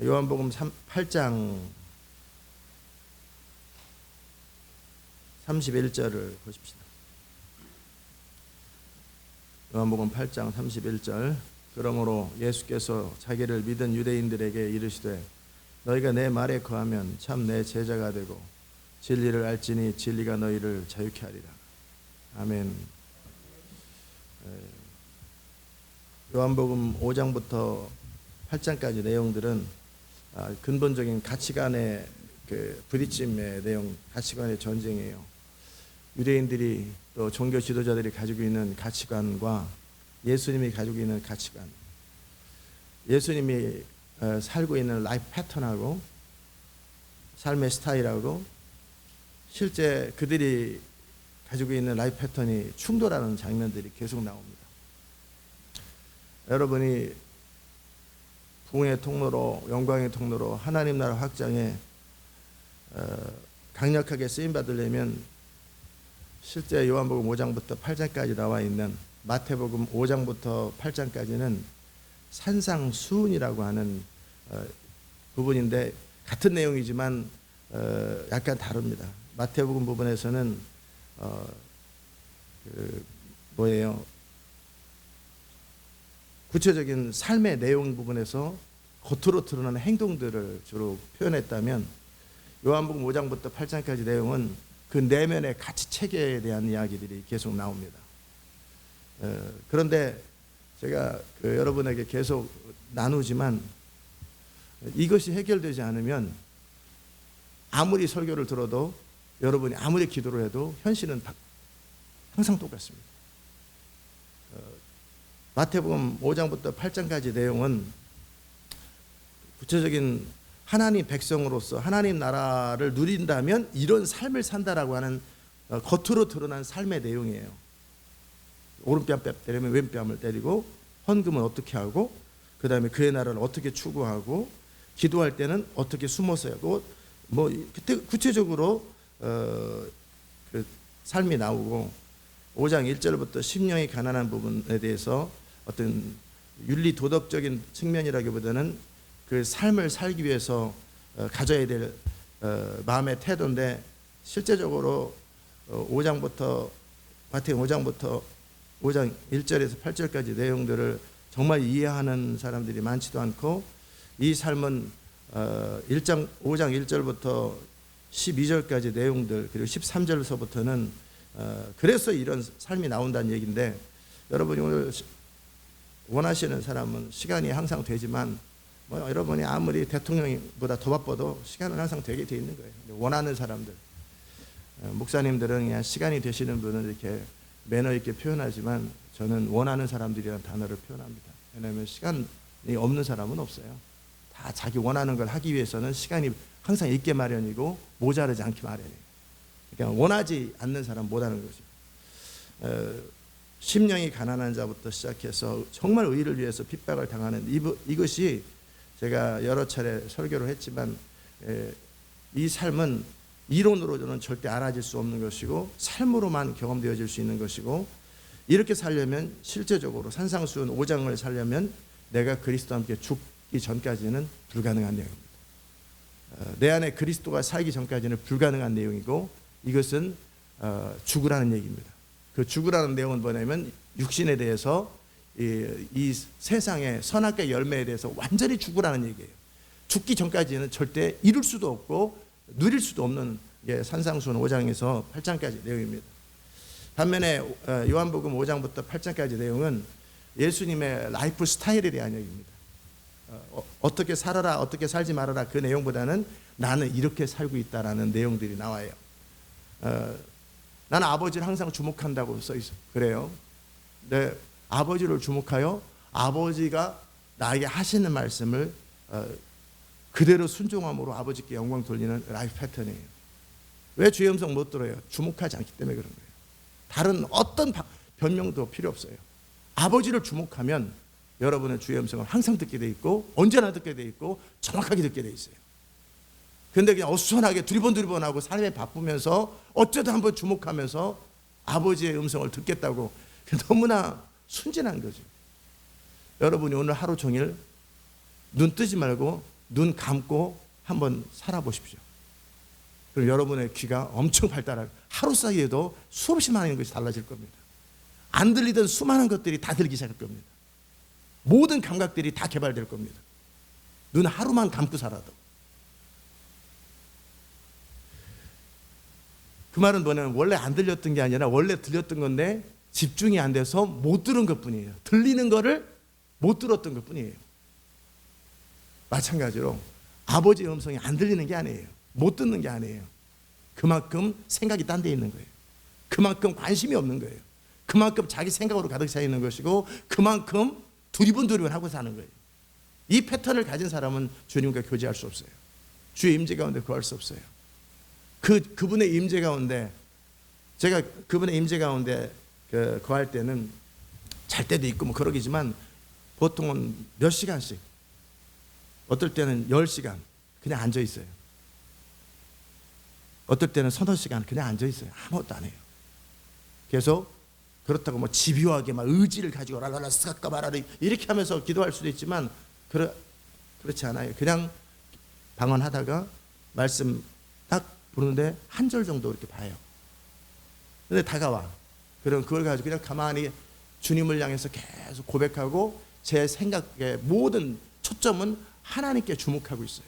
요한복음 8장 31절을 보십시다. 요한복음 8장 31절. 그러므로 예수께서 자기를 믿은 유대인들에게 이르시되 너희가 내 말에 거하면 참 내 제자가 되고 진리를 알지니 진리가 너희를 자유케 하리라. 아멘. 요한복음 5장부터 8장까지 내용들은 근본적인 가치관의 부딪힘의 내용, 가치관의 전쟁이에요. 유대인들이 또 종교 지도자들이 가지고 있는 가치관과 예수님이 가지고 있는 가치관, 예수님이 살고 있는 라이프 패턴하고 삶의 스타일하고 실제 그들이 가지고 있는 라이프 패턴이 충돌하는 장면들이 계속 나옵니다. 여러분이 부흥의 통로로, 영광의 통로로 하나님 나라 확장에 강력하게 쓰임 받으려면 실제 요한복음 5장부터 8장까지 나와 있는 마태복음 5장부터 8장까지는 산상수훈이라고 하는 부분인데 같은 내용이지만 약간 다릅니다. 마태복음 부분에서는 구체적인 삶의 내용 부분에서 겉으로 드러나는 행동들을 주로 표현했다면 요한복음 5장부터 8장까지 내용은 그 내면의 가치 체계에 대한 이야기들이 계속 나옵니다. 그런데 제가 여러분에게 계속 나누지만 이것이 해결되지 않으면 아무리 설교를 들어도 여러분이 아무리 기도를 해도 현실은 항상 똑같습니다. 마태복음 5장부터 8장까지 내용은 구체적인 하나님 백성으로서 하나님 나라를 누린다면 이런 삶을 산다라고 하는 겉으로 드러난 삶의 내용이에요. 오른뺨 때리면 왼뺨을 때리고 헌금은 어떻게 하고 그 다음에 그의 나라를 어떻게 추구하고 기도할 때는 어떻게 숨어서 하고 그때 구체적으로 그 삶이 나오고 5장 1절부터 심령이 가난한 부분에 대해서 어떤 윤리 도덕적인 측면이라기보다는 그 삶을 살기 위해서 가져야 될 마음의 태도인데 실제적으로 5장부터 마태복음 5장부터 5장 1절에서 8절까지 내용들을 정말 이해하는 사람들이 많지도 않고 이 삶은 5장 1절부터 12절까지 내용들 그리고 13절서부터는 그래서 이런 삶이 나온다는 얘기인데 여러분이 오늘 원하시는 사람은 시간이 항상 되지만 여러분이 아무리 대통령보다 더 바빠도 시간은 항상 되게 돼 있는 거예요. 원하는 사람들 목사님들은 그냥 시간이 되시는 분은 이렇게 매너 있게 표현하지만 저는 원하는 사람들이라는 단어를 표현합니다. 왜냐하면 시간이 없는 사람은 없어요. 다 자기 원하는 걸 하기 위해서는 시간이 항상 있게 마련이고 모자르지 않게 마련이에요. 그러니까 원하지 않는 사람 못하는 거죠. 심령이 가난한 자부터 시작해서 정말 의를 위해서 핍박을 당하는 이것이 제가 여러 차례 설교를 했지만 이 삶은 이론으로는 절대 알아질 수 없는 것이고 삶으로만 경험되어질 수 있는 것이고 이렇게 살려면 실제적으로 산상수훈 5장을 살려면 내가 그리스도와 함께 죽기 전까지는 불가능한 내용입니다. 내 안에 그리스도가 살기 전까지는 불가능한 내용이고 이것은 죽으라는 얘기입니다. 그 죽으라는 내용은 뭐냐면 육신에 대해서 이 세상의 선악과 열매에 대해서 완전히 죽으라는 얘기예요. 죽기 전까지는 절대 이룰 수도 없고 누릴 수도 없는 산상수훈 5장에서 8장까지 내용입니다. 반면에 요한복음 5장부터 8장까지 내용은 예수님의 라이프 스타일에 대한 얘기입니다. 어떻게 살아라 어떻게 살지 말아라 그 내용보다는 나는 이렇게 살고 있다라는 내용들이 나와요. 나는 아버지를 항상 주목한다고 써 있어. 그래요. 네, 아버지를 주목하여 아버지가 나에게 하시는 말씀을 그대로 순종함으로 아버지께 영광 돌리는 라이프 패턴이에요. 왜 주의 음성 못 들어요? 주목하지 않기 때문에 그런 거예요. 다른 어떤 변명도 필요 없어요. 아버지를 주목하면 여러분은 주의 음성을 항상 듣게 돼 있고 언제나 듣게 돼 있고 정확하게 듣게 돼 있어요. 그런데 그냥 어수선하게 두리번두리번하고 삶에 바쁘면서 어쩌다 한번 주목하면서 아버지의 음성을 듣겠다고 너무나 순진한 거죠. 여러분이 오늘 하루 종일 눈 뜨지 말고 눈 감고 한번 살아보십시오. 그럼 여러분의 귀가 엄청 발달할, 하루 사이에도 수없이 많은 것이 달라질 겁니다. 안 들리던 수많은 것들이 다 들리기 시작할 겁니다. 모든 감각들이 다 개발될 겁니다. 눈 하루만 감고 살아도. 그 말은 뭐냐면 원래 안 들렸던 게 아니라 원래 들렸던 건데 집중이 안 돼서 못 들은 것뿐이에요. 들리는 거를 못 들었던 것뿐이에요. 마찬가지로 아버지의 음성이 안 들리는 게 아니에요. 못 듣는 게 아니에요. 그만큼 생각이 딴 데 있는 거예요. 그만큼 관심이 없는 거예요. 그만큼 자기 생각으로 가득 차 있는 것이고 그만큼 두리번두리번 하고 사는 거예요. 이 패턴을 가진 사람은 주님과 교제할 수 없어요. 주의 임재 가운데 거할 수 없어요. 그분의 임재 가운데, 제가 그분의 임재 가운데 거할 때는 잘 때도 있고 뭐 그러기지만 보통은 몇 시간씩, 어떨 때는 10시간 그냥 앉아 있어요. 어떨 때는 서너 시간 그냥 앉아 있어요. 아무것도 안 해요. 계속 그렇다고 뭐 집요하게 막 의지를 가지고 랄랄라 스각까 말하라 이렇게 하면서 기도할 수도 있지만 그렇지 않아요. 그냥 방언하다가 말씀 딱 부르는데 한 절 정도 이렇게 봐요. 근데 다가와. 그럼 그걸 가지고 그냥 가만히 주님을 향해서 계속 고백하고 제 생각의 모든 초점은 하나님께 주목하고 있어요.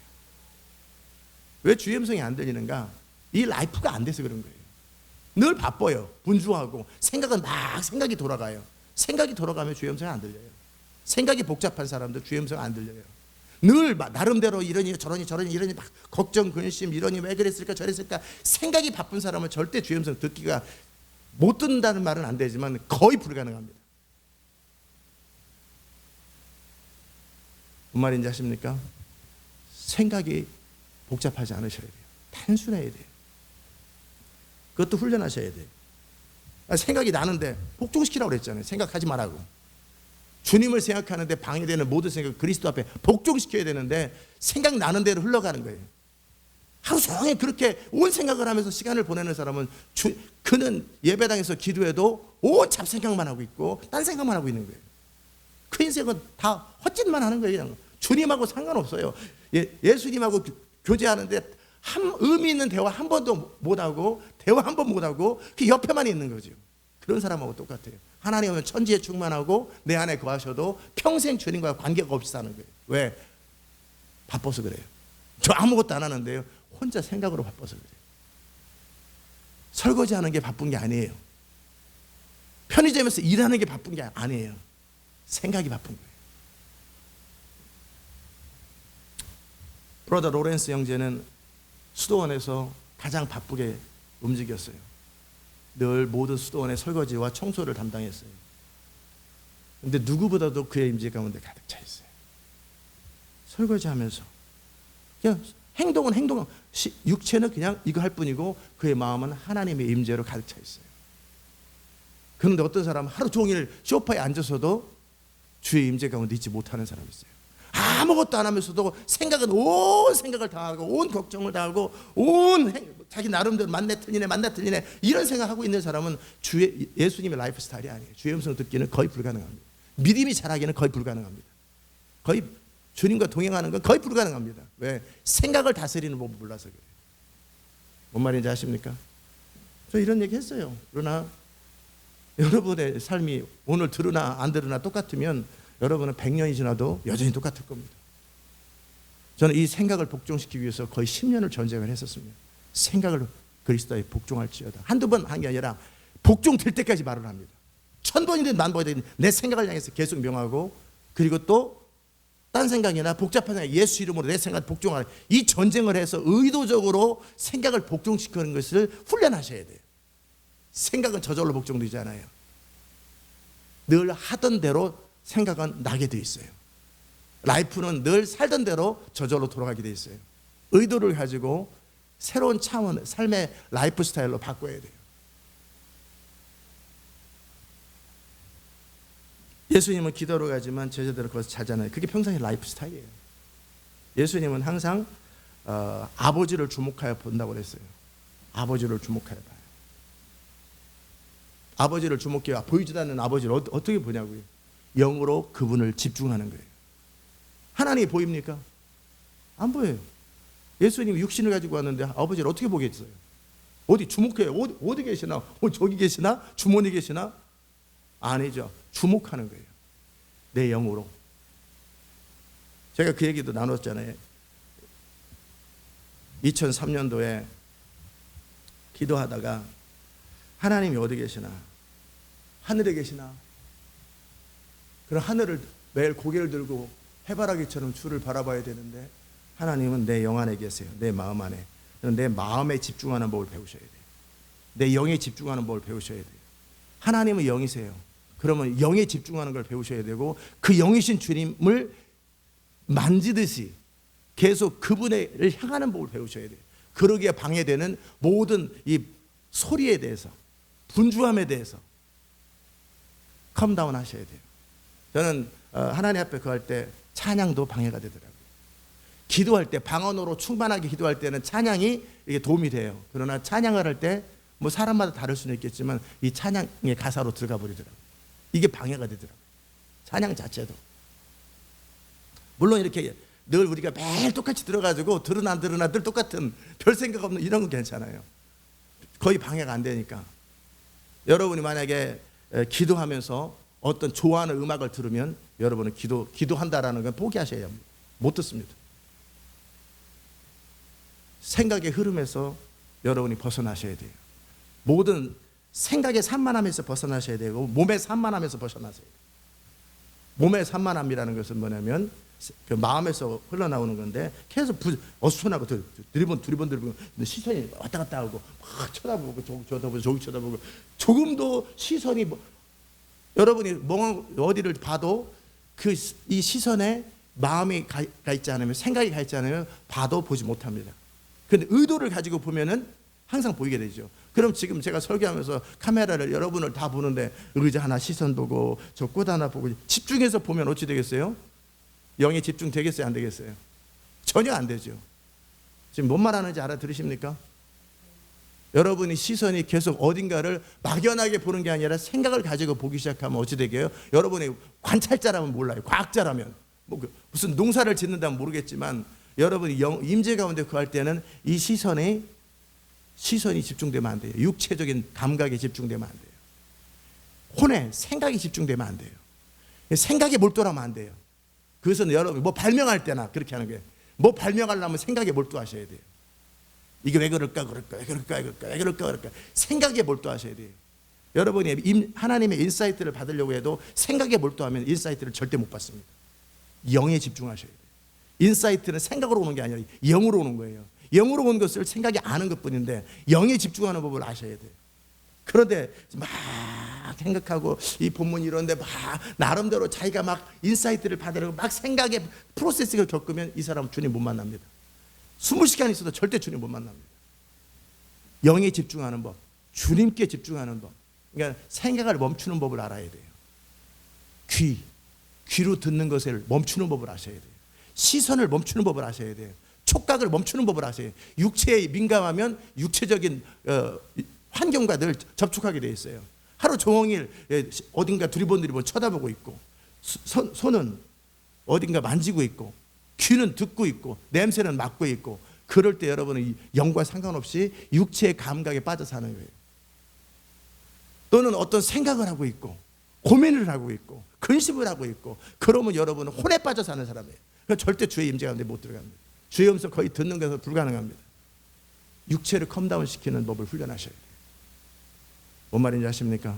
왜 주의 음성이 안 들리는가? 이 라이프가 안 돼서 그런 거예요. 늘 바빠요. 분주하고 생각은 막 생각이 돌아가요. 생각이 돌아가면 주의 음성이 안 들려요. 생각이 복잡한 사람들 주의 음성 안 들려요. 늘 나름대로 이러니 저러니 이러니 막 걱정 근심 이러니 왜 그랬을까 저랬을까 생각이 바쁜 사람은 절대 주의 음성 듣기가 못 듣는다는 말은 안 되지만 거의 불가능합니다. 무슨 말인지 아십니까? 생각이 복잡하지 않으셔야 돼요. 단순해야 돼요. 그것도 훈련하셔야 돼요. 생각이 나는데 복종시키라고 그랬잖아요. 생각하지 말라고. 주님을 생각하는데 방해되는 모든 생각 그리스도 앞에 복종시켜야 되는데 생각 나는 대로 흘러가는 거예요. 하루 종일 그렇게 온 생각을 하면서 시간을 보내는 사람은 그는 예배당에서 기도해도 온 잡생각만 하고 있고 딴 생각만 하고 있는 거예요. 그 인생은 다 헛짓만 하는 거예요. 그냥. 주님하고 상관없어요. 예수님하고 교제하는데 의미 있는 대화 한 번도 못하고 대화 한 번 못하고 그 옆에만 있는 거죠. 그런 사람하고 똑같아요. 하나님은 천지에 충만하고 내 안에 거하셔도 평생 주님과 관계가 없이 사는 거예요. 왜? 바빠서 그래요. 저 아무것도 안 하는데요. 혼자 생각으로 바빠서 그래요. 설거지하는 게 바쁜 게 아니에요. 편의점에서 일하는 게 바쁜 게 아니에요. 생각이 바쁜 거예요. 브로더 로렌스 형제는 수도원에서 가장 바쁘게 움직였어요. 늘 모든 수도원의 설거지와 청소를 담당했어요. 그런데 누구보다도 그의 임재 가운데 가득 차 있어요. 설거지하면서 그냥 행동은 육체는 그냥 이거 할 뿐이고 그의 마음은 하나님의 임재로 가득 차 있어요. 그런데 어떤 사람은 하루 종일 소파에 앉아서도 주의 임재 가운데 있지 못하는 사람이 있어요. 아무것도 안 하면서도 생각은 온 생각을 다 하고 온 걱정을 다 하고 자기 나름대로 만나 틀리네 이런 생각하고 있는 사람은 예수님의 라이프 스타일이 아니에요. 주의 음성을 듣기는 거의 불가능합니다. 믿음이 자라기는 거의 불가능합니다. 거의 주님과 동행하는 건 거의 불가능합니다. 왜? 생각을 다스리는 법을 몰라서 그래요. 뭔 말인지 아십니까? 저 이런 얘기 했어요. 그러나 여러분의 삶이 오늘 들으나 안 들으나 똑같으면 여러분은 100년이 지나도 여전히 똑같을 겁니다. 저는 이 생각을 복종시키기 위해서 거의 10년을 전쟁을 했었습니다. 생각을 그리스도에 복종할지어다. 한두 번 한 게 아니라 복종될 때까지 말을 합니다. 1000번이든 10,000번이든 내 생각을 향해서 계속 명하고 그리고 또 딴 생각이나 복잡한 생각 예수 이름으로 내 생각을 복종하는 이 전쟁을 해서 의도적으로 생각을 복종시키는 것을 훈련하셔야 돼요. 생각은 저절로 복종되지 않아요. 늘 하던 대로 생각은 나게 돼 있어요. 라이프는 늘 살던 대로 저절로 돌아가게 돼 있어요. 의도를 가지고 새로운 차원, 삶의 라이프 스타일로 바꿔야 돼요. 예수님은 기도로 가지만 제자들은 거기서 자잖아요. 그게 평생의 라이프 스타일이에요. 예수님은 항상 아버지를 주목하여 본다고 그랬어요. 아버지를 주목하여 봐요. 아버지를 주목해요. 보이지도 않는 아버지를 어떻게 보냐고요. 영으로 그분을 집중하는 거예요. 하나님이 보입니까? 안 보여요. 예수님이 육신을 가지고 왔는데 아버지를 어떻게 보겠어요? 어디 주목해요? 어디 계시나? 저기 계시나? 주머니 계시나? 아니죠. 주목하는 거예요. 내 영으로. 제가 그 얘기도 나눴잖아요. 2003년도에 기도하다가 하나님이 어디 계시나? 하늘에 계시나? 그럼 하늘을 매일 고개를 들고 해바라기처럼 주를 바라봐야 되는데 하나님은 내 영 안에 계세요. 내 마음 안에. 내 마음에 집중하는 법을 배우셔야 돼요. 내 영에 집중하는 법을 배우셔야 돼요. 하나님은 영이세요. 그러면 영에 집중하는 걸 배우셔야 되고 그 영이신 주님을 만지듯이 계속 그분을 향하는 법을 배우셔야 돼요. 그러기에 방해되는 모든 이 소리에 대해서, 분주함에 대해서 컴다운 하셔야 돼요. 저는 하나님 앞에 거할 때 찬양도 방해가 되더라고요. 기도할 때 방언으로 충만하게 기도할 때는 찬양이 이게 도움이 돼요. 그러나 찬양을 할 때 뭐 사람마다 다를 수는 있겠지만 이 찬양의 가사로 들어가 버리더라고요. 이게 방해가 되더라고요. 찬양 자체도. 물론 이렇게 늘 우리가 매일 똑같이 들어가지고 들으나 안 들으나 늘 똑같은 별 생각 없는 이런 건 괜찮아요. 거의 방해가 안 되니까. 여러분이 만약에 기도하면서 어떤 좋아하는 음악을 들으면 여러분은 기도한다라는 건 포기하셔야 합니다. 못 듣습니다. 생각의 흐름에서 여러분이 벗어나셔야 돼요. 모든 생각의 산만함에서 벗어나셔야 되고 몸의 산만함에서 벗어나셔야 돼요. 몸의 산만함이라는 것은 뭐냐면 그 마음에서 흘러나오는 건데 계속 어수선하고 두리번 시선이 왔다 갔다 하고 막 쳐다보고 저기 쳐다보고 조금도 시선이 여러분이 어디를 봐도 이 시선에 마음이 가 있지 않으면 생각이 가 있지 않으면 봐도 보지 못합니다. 그런데 의도를 가지고 보면은 항상 보이게 되죠. 그럼 지금 제가 설교하면서 카메라를 여러분을 다 보는데 의자 하나 시선 보고 저 꽃 하나 보고 집중해서 보면 어찌 되겠어요? 영에 집중 되겠어요? 안 되겠어요? 전혀 안 되죠. 지금 뭔 말하는지 알아들으십니까? 여러분이 시선이 계속 어딘가를 막연하게 보는 게 아니라 생각을 가지고 보기 시작하면 어찌 되게요? 여러분이 관찰자라면 몰라요. 과학자라면 무슨 농사를 짓는다면 모르겠지만 여러분이 임재 가운데 구할 때는 이 시선이 집중되면 안 돼요. 육체적인 감각에 집중되면 안 돼요. 혼에 생각이 집중되면 안 돼요. 생각에 몰두하면 안 돼요. 그것은 여러분 뭐 발명할 때나 그렇게 하는 거예요. 뭐 발명하려면 생각에 몰두하셔야 돼요. 이게 왜 그럴까 생각에 몰두하셔야 돼요. 여러분이 하나님의 인사이트를 받으려고 해도 생각에 몰두하면 인사이트를 절대 못 받습니다. 영에 집중하셔야 돼요. 인사이트는 생각으로 오는 게 아니라 영으로 오는 거예요. 영으로 온 것을 생각이 아는 것뿐인데 영에 집중하는 법을 아셔야 돼요. 그런데 막 생각하고 이 본문이 이런데 막 나름대로 자기가 막 인사이트를 받으려고 막 생각의 프로세스를 겪으면 이 사람은 주님 못 만납니다. 20시간 있어도 절대 주님 못 만납니다. 영에 집중하는 법, 주님께 집중하는 법, 그러니까 생각을 멈추는 법을 알아야 돼요. 귀로 듣는 것을 멈추는 법을 아셔야 돼요. 시선을 멈추는 법을 아셔야 돼요. 촉각을 멈추는 법을 아셔야 돼요. 육체에 민감하면 육체적인 환경과 늘 접촉하게 돼 있어요. 하루 종일 어딘가 두리번 쳐다보고 있고 손은 어딘가 만지고 있고 귀는 듣고 있고 냄새는 맡고 있고 그럴 때 여러분은 영과 상관없이 육체의 감각에 빠져 사는 거예요. 또는 어떤 생각을 하고 있고 고민을 하고 있고 근심을 하고 있고 그러면 여러분은 혼에 빠져 사는 사람이에요. 그러니까 절대 주의 임재 가운데 못 들어갑니다. 주의 음성 거의 듣는 것은 불가능합니다. 육체를 컴다운 시키는 법을 훈련하셔야 돼요. 뭔 말인지 아십니까?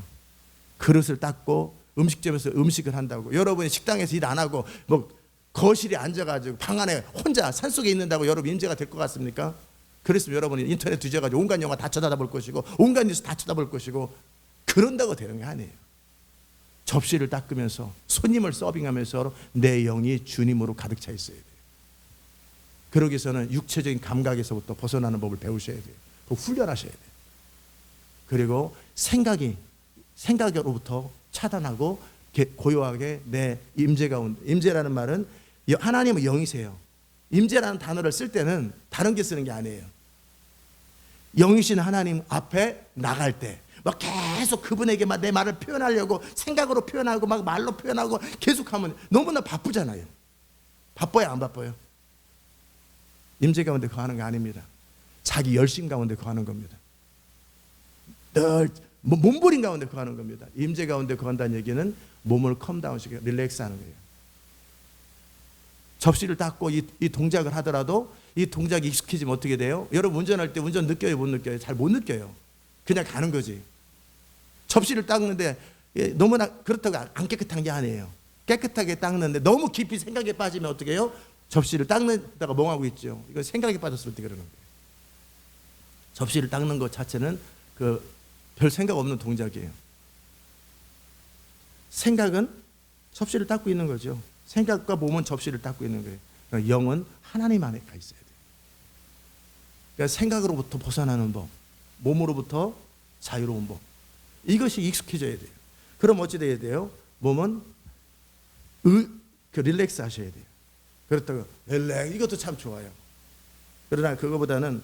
그릇을 닦고 음식점에서 음식을 한다고 여러분이 식당에서 일 안 하고 뭐 거실에 앉아가지고 방 안에 혼자 산속에 있는다고 여러분 임재가 될 것 같습니까? 그랬으면 여러분이 인터넷 뒤져가지고 온갖 영화 다 쳐다볼 것이고 온갖 뉴스 다 쳐다볼 것이고 그런다고 되는 게 아니에요. 접시를 닦으면서 손님을 서빙하면서 내 영이 주님으로 가득 차 있어야 돼요. 그러기 위해서는 육체적인 감각에서부터 벗어나는 법을 배우셔야 돼요. 그거 훈련하셔야 돼요. 그리고 생각으로부터 차단하고 고요하게 내 임재 가운데, 임재라는 말은 하나님은 영이세요. 임재라는 단어를 쓸 때는 다른 게 쓰는 게 아니에요. 영이신 하나님 앞에 나갈 때 막 계속 그분에게 막 내 말을 표현하려고 생각으로 표현하고 막 말로 표현하고 계속하면 너무나 바쁘잖아요. 바빠요, 안 바빠요? 임재 가운데 거하는 거 아닙니다. 자기 열심 가운데 거하는 겁니다. 늘 몸부림 가운데 거하는 겁니다. 임재 가운데 거한다는 얘기는 몸을 컴다운시키고 릴렉스하는 거예요. 접시를 닦고 이 동작을 하더라도 이 동작이 익숙해지면 어떻게 돼요? 여러분 운전할 때 운전 느껴요? 못 느껴요? 잘 못 느껴요. 그냥 가는 거지. 접시를 닦는데 너무나 그렇다고 안 깨끗한 게 아니에요. 깨끗하게 닦는데 너무 깊이 생각에 빠지면 어떻게 해요? 접시를 닦는다가 멍하고 있죠. 이거 생각에 빠졌을 때 그러는 거예요. 접시를 닦는 것 자체는 별 생각 없는 동작이에요. 생각은 접시를 닦고 있는 거죠. 생각과 몸은 접시를 닦고 있는 거예요. 그러니까 영은 하나님 안에 가 있어야 돼요. 그러니까 생각으로부터 벗어나는 법, 몸으로부터 자유로운 법, 이것이 익숙해져야 돼요. 그럼 어찌 돼야 돼요? 몸은 릴렉스 하셔야 돼요. 그렇다고 릴렉스 이것도 참 좋아요. 그러나 그거보다는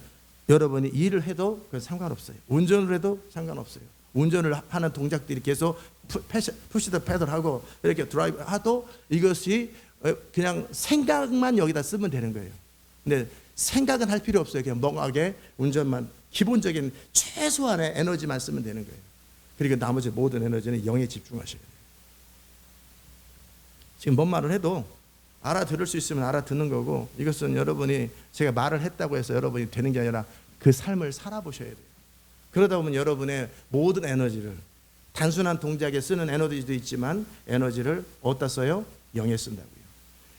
여러분이 일을 해도 그건 상관없어요. 운전을 해도 상관없어요. 운전을 하는 동작들이 계속 푸시 더 페달하고 이렇게 드라이브 하도 이것이 그냥 생각만 여기다 쓰면 되는 거예요. 근데 생각은 할 필요 없어요. 그냥 멍하게 운전만 기본적인 최소한의 에너지만 쓰면 되는 거예요. 그리고 나머지 모든 에너지는 영에 집중하셔야 돼요. 지금 뭔 말을 해도 알아들을 수 있으면 알아듣는 거고, 이것은 여러분이 제가 말을 했다고 해서 여러분이 되는 게 아니라 그 삶을 살아보셔야 돼요. 그러다 보면 여러분의 모든 에너지를, 단순한 동작에 쓰는 에너지도 있지만 에너지를 어디다 써요? 영에 쓴다고요.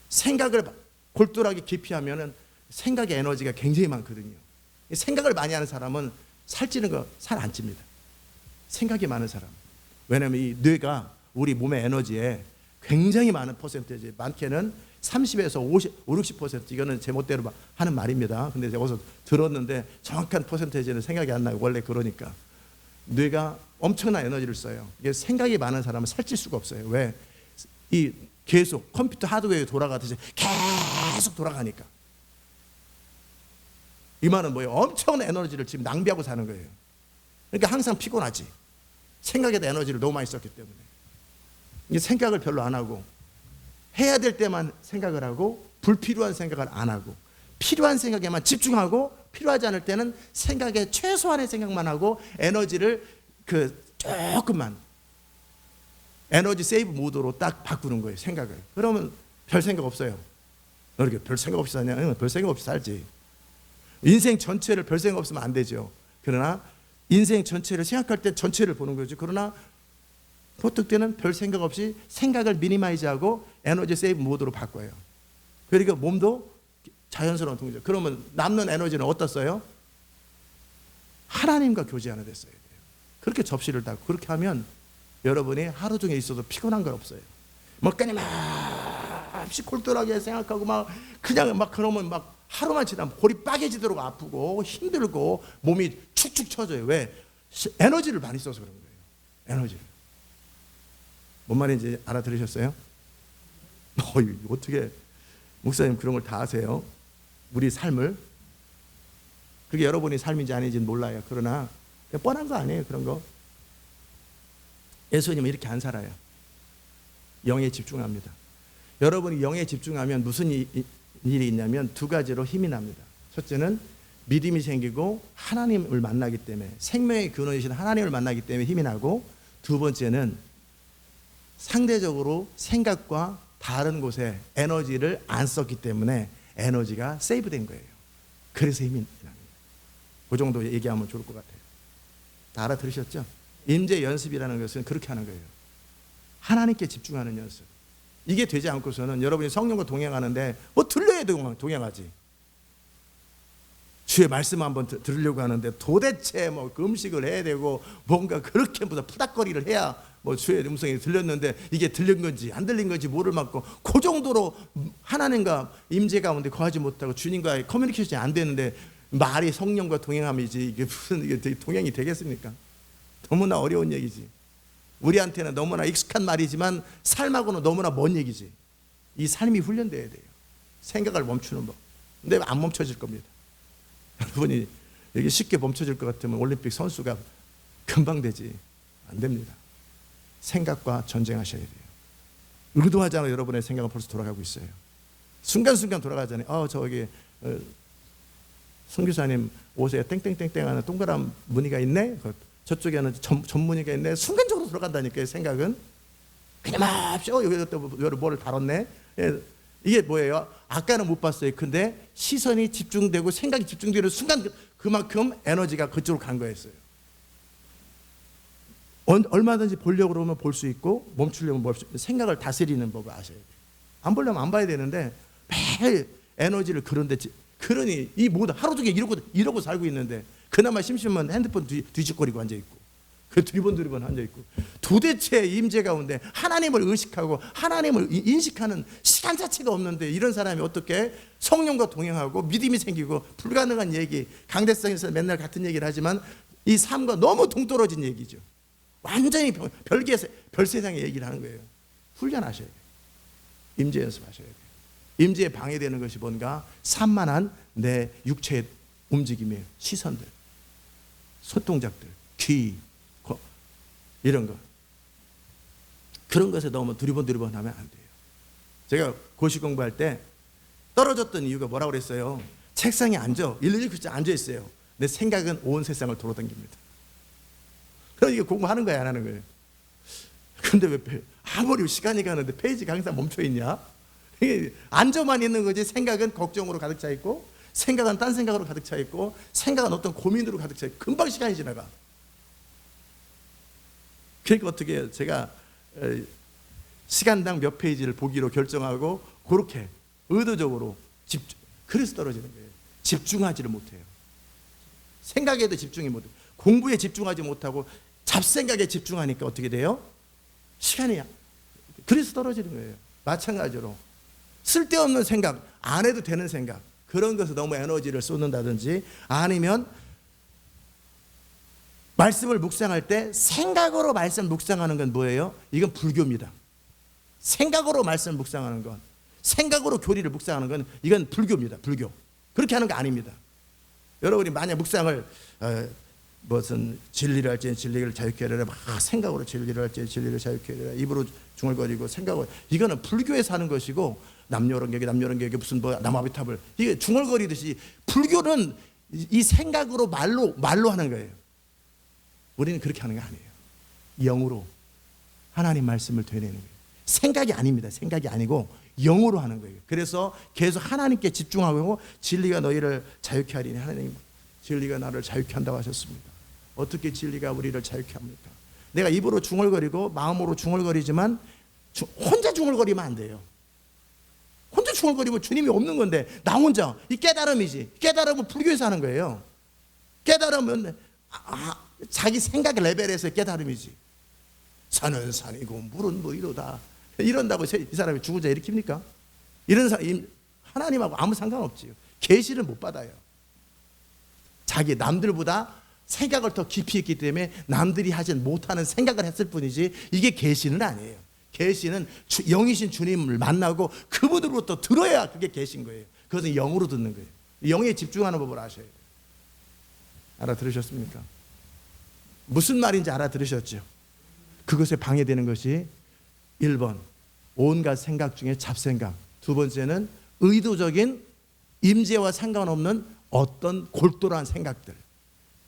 생각을 골똘하게 깊이 하면은 생각의 에너지가 굉장히 많거든요. 생각을 많이 하는 사람은 살찌는 거 살 안 찝니다. 생각이 많은 사람. 왜냐하면 이 뇌가 우리 몸의 에너지에 굉장히 많은 퍼센테이지, 많게는 30에서 50, 60%, 이거는 제멋대로 하는 말입니다. 근데 제가 어디서 들었는데 정확한 퍼센테이지는 생각이 안 나요. 원래 그러니까. 뇌가 엄청난 에너지를 써요. 이게 생각이 많은 사람은 살찔 수가 없어요. 왜? 이 계속 컴퓨터 하드웨어에 돌아가듯이 계속 돌아가니까. 이 말은 뭐예요? 엄청난 에너지를 지금 낭비하고 사는 거예요. 그러니까 항상 피곤하지. 생각에다 에너지를 너무 많이 썼기 때문에. 이게 생각을 별로 안 하고, 해야 될 때만 생각을 하고, 불필요한 생각을 안 하고, 필요한 생각에만 집중하고, 필요하지 않을 때는 생각에 최소한의 생각만 하고, 에너지를 조금만 에너지 세이브 모드로 딱 바꾸는 거예요. 생각을. 그러면 별 생각 없어요. 너 이렇게 별 생각 없이 사냐? 별 생각 없이 살지. 인생 전체를 별 생각 없으면 안 되죠. 그러나 인생 전체를 생각할 때 전체를 보는 거죠. 그러나 보통 때는 별 생각 없이 생각을 미니마이즈하고 에너지 세이브 모드로 바꿔요. 그러니까 몸도 자연스러운 동작. 그러면 남는 에너지는 어디다 써요? 하나님과 교제하는 데 써야 돼요. 그렇게 접시를 닦고 그렇게 하면 여러분이 하루 중에 있어도 피곤한 건 없어요. 끊임없이 골똘하게 생각하고 그냥 그러면 하루만 지나면 골이 빠개지도록 아프고 힘들고 몸이 축축 처져요. 왜? 에너지를 많이 써서 그런 거예요. 에너지를. 뭔 말인지 알아들으셨어요? 어떻게 목사님 그런 걸 다 아세요? 우리 삶을. 그게 여러분이 삶인지 아닌지는 몰라요. 그러나 그냥 뻔한 거 아니에요. 그런 거. 예수님은 이렇게 안 살아요. 영에 집중합니다. 여러분이 영에 집중하면 무슨 일이 있냐면 두 가지로 힘이 납니다. 첫째는 믿음이 생기고 하나님을 만나기 때문에, 생명의 근원이신 하나님을 만나기 때문에 힘이 나고, 두 번째는 상대적으로 생각과 다른 곳에 에너지를 안 썼기 때문에 에너지가 세이브된 거예요. 그래서 힘이 납니다. 그 정도 얘기하면 좋을 것 같아요. 다 알아들으셨죠? 임재 연습이라는 것은 그렇게 하는 거예요. 하나님께 집중하는 연습. 이게 되지 않고서는 여러분이 성령과 동행하는데 들려야 동행하지. 주의 말씀 한번 들으려고 하는데 도대체 음식을 해야 되고 뭔가 그렇게 푸닥거리를 해야 주의 음성이 들렸는데 이게 들린 건지 안 들린 건지 모를 만큼 그 정도로 하나님과 임재 가운데 거하지 못하고 주님과의 커뮤니케이션이 안 되는데 말이 성령과 동행함이지 이게 무슨 이게 동행이 되겠습니까? 너무나 어려운 얘기지. 우리한테는 너무나 익숙한 말이지만 삶하고는 너무나 먼 얘기지. 이 삶이 훈련돼야 돼요. 생각을 멈추는 법. 근데 안 멈춰질 겁니다. 여러분이 이게 쉽게 멈춰질 것 같으면 올림픽 선수가 금방 되지. 안 됩니다. 생각과 전쟁하셔야 돼요. 의도하지 않아 여러분의 생각은 벌써 돌아가고 있어요. 순간순간 돌아가잖아요. 저기 선교사님 옷에 땡땡땡땡 하는 동그란 무늬가 있네. 저쪽에는 전무늬가 있네. 순간적으로 들어간다니까요. 생각은 그냥 막 여기 또 뭐를 다뤘네. 예. 이게 뭐예요? 아까는 못 봤어요. 근데 시선이 집중되고 생각이 집중되는 순간 그만큼 에너지가 그쪽으로 간 거였어요. 얼마든지 보려고 그러면 볼 수 있고 멈추려면 멈출 수 있고 생각을 다스리는 법을 아셔야 돼요. 안 보려면 안 봐야 되는데 매일 에너지를 그러니 이 모든 하루 종일 이러고 살고 있는데 그나마 심심하면 핸드폰 뒤집거리고 앉아있고 그 두리번 앉아있고 도대체 임재 가운데 하나님을 의식하고 하나님을 인식하는 시간 자체가 없는데 이런 사람이 어떻게 성령과 동행하고 믿음이 생기고 불가능한 얘기 강대성에서 맨날 같은 얘기를 하지만 이 삶과 너무 동떨어진 얘기죠. 완전히 별 세상의 얘기를 하는 거예요. 훈련하셔야 돼요. 임재 연습하셔야 돼요. 임재에 방해되는 것이 뭔가 산만한 내 육체의 움직임이에요. 시선들, 손동작들, 귀, 이런 거. 그런 것에 너무 두리번 하면 안 돼요. 제가 고시 공부할 때 떨어졌던 이유가 뭐라고 그랬어요? 책상에 일일이 앉아 있어요. 내 생각은 온 세상을 돌아다닙니다. 그럼 이게 공부하는 거야, 안 하는 거예요? 근데 왜 아무리 시간이 가는데 페이지가 항상 멈춰 있냐? 앉아만 있는 거지. 생각은 걱정으로 가득 차 있고 생각은 딴 생각으로 가득 차 있고 생각은 어떤 고민으로 가득 차 있고 금방 시간이 지나가. 그러니까 어떻게 해요? 제가 시간당 몇 페이지를 보기로 결정하고 그렇게 의도적으로 그래서 떨어지는 거예요. 집중하지를 못해요. 생각에도 집중이 못해요. 공부에 집중하지 못하고 잡생각에 집중하니까 어떻게 돼요? 시간이 그래서 떨어지는 거예요. 마찬가지로 쓸데없는 생각, 안 해도 되는 생각 그런 것에 너무 에너지를 쏟는다든지 아니면 말씀을 묵상할 때 생각으로 말씀 묵상하는 건 뭐예요? 이건 불교입니다. 생각으로 말씀을 묵상하는 건 생각으로 교리를 묵상하는 건 이건 불교입니다. 불교. 그렇게 하는 거 아닙니다. 여러분이 만약 묵상을 무슨 진리를 할지 진리를 자유케 하리라 막 생각으로 진리를 할지 진리를 자유케 하리라 입으로 중얼거리고 생각을 이거는 불교에서 하는 것이고 남녀론격이 무슨 뭐 남아비탑을 이게 중얼거리듯이 불교는 이 생각으로 말로 하는 거예요. 우리는 그렇게 하는 게 아니에요. 영으로 하나님 말씀을 되뇌는 거예요. 생각이 아닙니다. 생각이 아니고 영으로 하는 거예요. 그래서 계속 하나님께 집중하고 진리가 너희를 자유케 하리니 하나님 진리가 나를 자유케 한다고 하셨습니다. 어떻게 진리가 우리를 자유케 합니까? 내가 입으로 중얼거리고 마음으로 중얼거리지만 혼자 중얼거리면 안 돼요. 혼자 중얼거리면 주님이 없는 건데 나 혼자 이 깨달음이지. 깨달음은 불교에서 하는 거예요. 깨달음은 자기 생각 레벨에서 깨달음이지. 산은 산이고 물은 무이로다. 이런다고 이 사람이 죽은 자 일으킵니까? 이런 사람 하나님하고 아무 상관없지요. 계시를 못 받아요. 자기 남들보다 생각을 더 깊이 했기 때문에 남들이 하지 못하는 생각을 했을 뿐이지 이게 계시는 아니에요. 계시는 영이신 주님을 만나고 그분으로부터 들어야 그게 계신 거예요. 그것은 영으로 듣는 거예요. 영에 집중하는 법을 아셔야 돼요. 알아들으셨습니까? 무슨 말인지 알아들으셨죠? 그것에 방해되는 것이 1번 온갖 생각 중에 잡생각, 두 번째는 의도적인 임재와 상관없는 어떤 골똘한 생각들,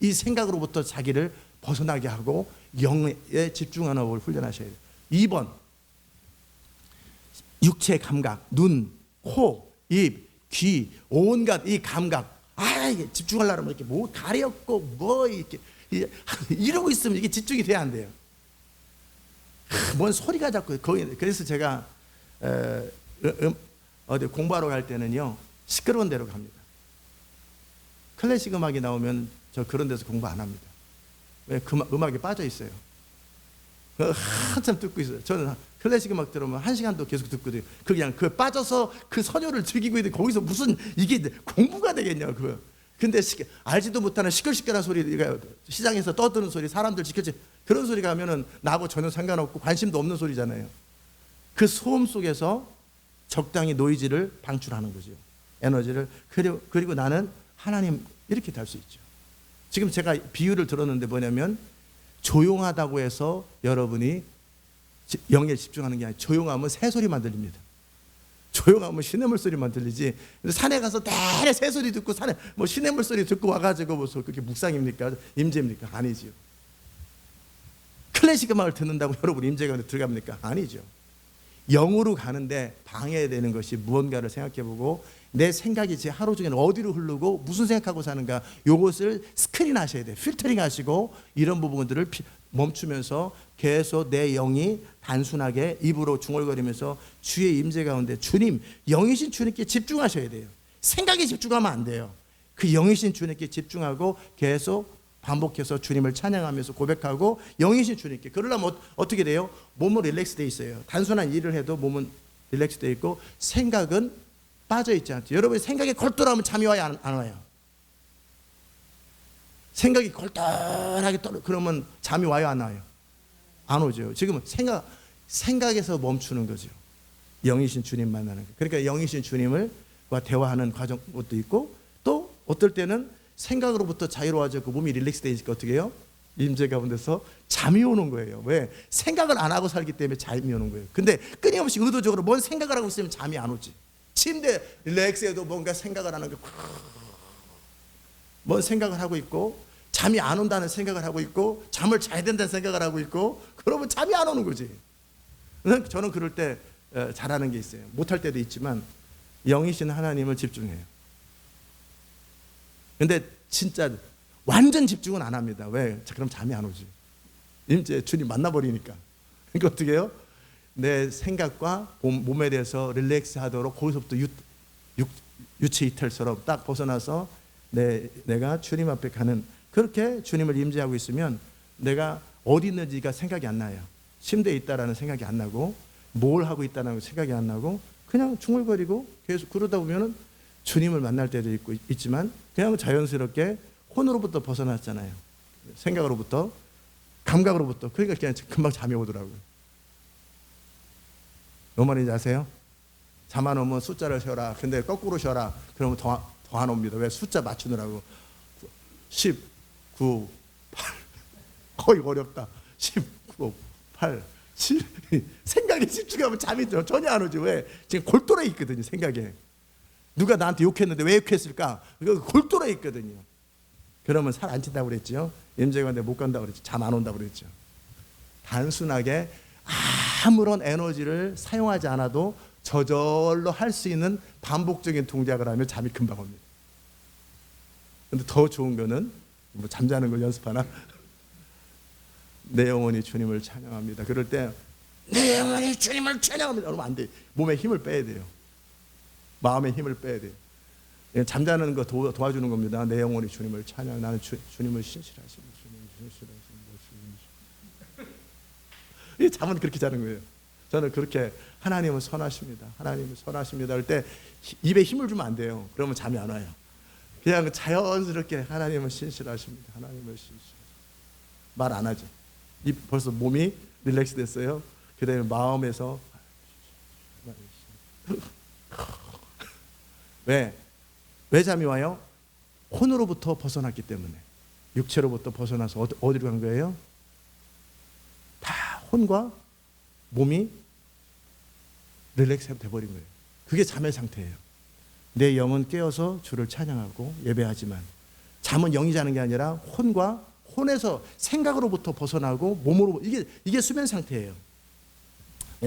이 생각으로부터 자기를 벗어나게 하고 영에 집중하는 법을 훈련하셔야 돼요. 2번 육체 감각, 눈, 코, 입, 귀, 온갖 이 감각, 이게 집중하려면 이렇게 뭐 가렸고 뭐 이렇게 이러고 있으면 이게 집중이 돼야 안 돼요. 뭔 소리가 자꾸 그래서 제가 어디 공부하러 갈 때는요 시끄러운 데로 갑니다. 클래식 음악이 나오면 저 그런 데서 공부 안 합니다. 왜? 음악에 빠져 있어요. 한참 듣고 있어요. 저는 클래식 음악 들으면 1시간도 계속 듣거든요. 그냥 빠져서 그 선율을 즐기고 있는데 거기서 무슨 이게 공부가 되겠냐고. 그거. 근데 알지도 못하는 시끌시끌한 소리가 시장에서 떠드는 소리, 사람들 지켜지 그런 소리가 하면은 나하고 전혀 상관없고 관심도 없는 소리잖아요. 그 소음 속에서 적당히 노이즈를 방출하는 거죠. 에너지를. 그리고 나는 하나님 이렇게 될 수 있죠. 지금 제가 비유를 들었는데 뭐냐면 조용하다고 해서 여러분이 영에 집중하는 게 아니라 조용하면 새소리만 들립니다. 조용하면 시냇물 소리만 들리지. 산에 가서 내내 새소리 듣고 산에 뭐 시냇물 소리 듣고 와가지고 무슨 그게 묵상입니까? 임재입니까? 아니지요. 클래식 음악을 듣는다고 여러분 임재 가운데 들어갑니까? 아니죠. 영으로 가는데 방해되는 것이 무언가를 생각해보고 내 생각이 제 하루 중에 어디로 흐르고 무슨 생각하고 사는가, 요것을 스크린 하셔야 돼요. 필터링 하시고 이런 부분들을 멈추면서 계속 내 영이 단순하게 입으로 중얼거리면서 주의 임재 가운데 주님, 영이신 주님께 집중하셔야 돼요. 생각에 집중하면 안 돼요. 그 영이신 주님께 집중하고 계속 반복해서 주님을 찬양하면서 고백하고 영이신 주님께. 그러려면 어떻게 돼요? 몸은 릴렉스 돼 있어요. 단순한 일을 해도 몸은 릴렉스 돼 있고 생각은 빠져 있지 않죠. 여러분이 생각에 골똘하면 잠이 와요, 안 와요? 생각이 골똘하게 그러면 잠이 와요, 안 와요? 안 오죠. 지금은 생각에서 멈추는 거죠. 영이신 주님 만나는 거. 그러니까 영이신 주님과 대화하는 과정도 있고, 또 어떨 때는 생각으로부터 자유로워지고 몸이 릴렉스 되니까 어떻게 해요? 임재 가운데서 잠이 오는 거예요. 왜? 생각을 안 하고 살기 때문에 잠이 오는 거예요. 근데 끊임없이 의도적으로 뭔 생각을 하고 있으면 잠이 안 오지. 침대 릴렉스해도 뭔가 생각을 하는 게, 뭔 생각을 하고 있고 잠이 안 온다는 생각을 하고 있고 잠을 자야 된다는 생각을 하고 있고, 그러면 잠이 안 오는 거지. 저는 그럴 때 잘하는 게 있어요. 못할 때도 있지만 영이신 하나님을 집중해요. 근데 진짜 완전 집중은 안 합니다. 왜? 그럼 잠이 안 오지. 이제 주님 만나버리니까. 그러니까 어떻게 해요? 내 생각과 몸에 대해서 릴렉스 하도록 거기서부터 유체 이탈처럼 딱 벗어나서 내가 주님 앞에 가는, 그렇게 주님을 임재하고 있으면 내가 어디 있는지가 생각이 안 나요. 침대에 있다라는 생각이 안 나고 뭘 하고 있다는 생각이 안 나고 그냥 중얼거리고 계속 그러다 보면은 주님을 만날 때도 있지만 그냥 자연스럽게 혼으로부터 벗어났잖아요. 생각으로부터, 감각으로부터. 그러니까 그냥 금방 잠이 오더라고요. 뭔 말인지 아세요? 잠 안 오면 숫자를 쉬어라. 근데 거꾸로 쉬어라. 그러면 더 안 옵니다. 왜? 숫자 맞추느라고. 10, 9, 8. 거의 어렵다. 10, 9, 8, 7. 생각에 집중하면 잠이 전혀 안 오죠. 왜? 지금 골똘해 있거든요. 생각에. 누가 나한테 욕했는데 왜 욕했을까? 그거 골똘해 있거든요. 그러면 살 안 찐다고 그랬죠. 임재관대 못 간다고 그랬죠. 잠 안 온다고 그랬죠. 단순하게 아무런 에너지를 사용하지 않아도 저절로 할 수 있는 반복적인 동작을 하면 잠이 금방 옵니다. 근데 더 좋은 거는 뭐 잠자는 걸 연습하나? 내 영혼이 주님을 찬양합니다. 그럴 때 내 영혼이 주님을 찬양합니다. 그러면 안 돼. 몸에 힘을 빼야 돼요. 마음에 힘을 빼야 돼요. 잠자는 거 도와주는 겁니다. 내 영혼이 주님을 찬양. 나는 주님을 신실하시고 이 잠은 그렇게 자는 거예요. 저는 그렇게 하나님은 선하십니다. 하나님은 선하십니다 할 때 입에 힘을 주면 안 돼요. 그러면 잠이 안 와요. 그냥 자연스럽게 하나님은 신실하십니다. 하나님은 신실하십니다. 말 안 하죠. 벌써 몸이 릴렉스 됐어요. 그 다음에 마음에서 왜 잠이 와요? 혼으로부터 벗어났기 때문에. 육체로부터 벗어나서 어디로 간 거예요? 다 혼과 몸이 릴렉스 돼버린 거예요. 그게 잠의 상태예요. 내 영은 깨어서 주를 찬양하고 예배하지만 잠은 영이 자는 게 아니라 혼에서 생각으로부터 벗어나고 몸으로, 이게 수면 상태예요.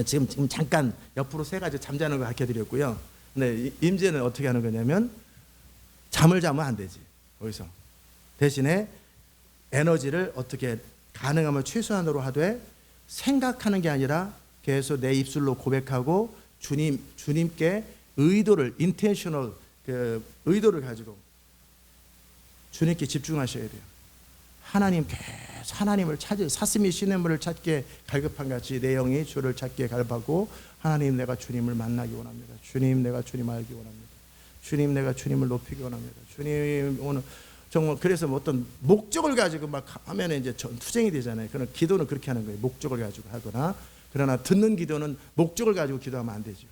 지금 잠깐 옆으로 세 가지 잠자는 거 가르쳐 드렸고요. 근데 임재는 어떻게 하는 거냐면 잠을 자면 안 되지. 거기서 대신에 에너지를 어떻게 가능하면 최소한으로 하되 생각하는 게 아니라 계속 내 입술로 고백하고 주님께 의도를, 인텐셔널 의도를 가지고 주님께 집중하셔야 돼요. 하나님을 찾을, 사슴이 시냇물을 찾기에 갈급한 같이 내 영이 주를 찾기에 갈급하고, 하나님 내가 주님을 만나기 원합니다. 주님 내가 주님 알기 원합니다. 주님 내가 주님을 높이기 원합니다. 주님 오늘 정말, 그래서 뭐 어떤 목적을 가지고 막 하면 이제 투쟁이 되잖아요. 그런 기도는 그렇게 하는 거예요. 목적을 가지고 하거나. 그러나 듣는 기도는 목적을 가지고 기도하면 안 되죠.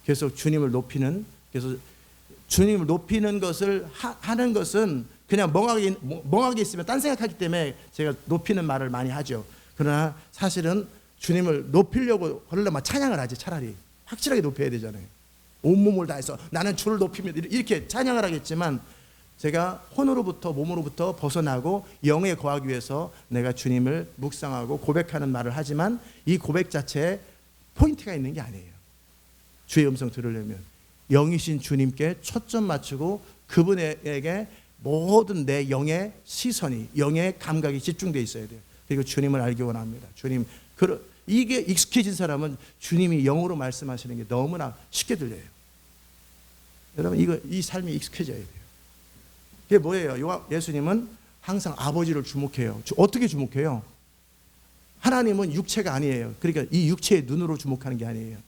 계속 주님을 높이는, 그래서 주님을 높이는 것을 하는 것은 그냥 멍하게 있으면 딴 생각하기 때문에 제가 높이는 말을 많이 하죠. 그러나 사실은 주님을 높이려고 하려면 찬양을 하지. 차라리 확실하게 높여야 되잖아요. 온몸을 다해서 나는 주를 높이며 이렇게 찬양을 하겠지만 제가 혼으로부터 몸으로부터 벗어나고 영에 거하기 위해서 내가 주님을 묵상하고 고백하는 말을 하지만 이 고백 자체에 포인트가 있는 게 아니에요. 주의 음성 들으려면 영이신 주님께 초점 맞추고 그분에게 모든 내 영의 시선이, 영의 감각이 집중되어 있어야 돼요. 그리고 주님을 알기 원합니다. 주님, 이게 익숙해진 사람은 주님이 영으로 말씀하시는 게 너무나 쉽게 들려요. 여러분, 이 삶이 익숙해져야 돼요. 그게 뭐예요? 예수님은 항상 아버지를 주목해요. 어떻게 주목해요? 하나님은 육체가 아니에요. 그러니까 이 육체의 눈으로 주목하는 게 아니에요.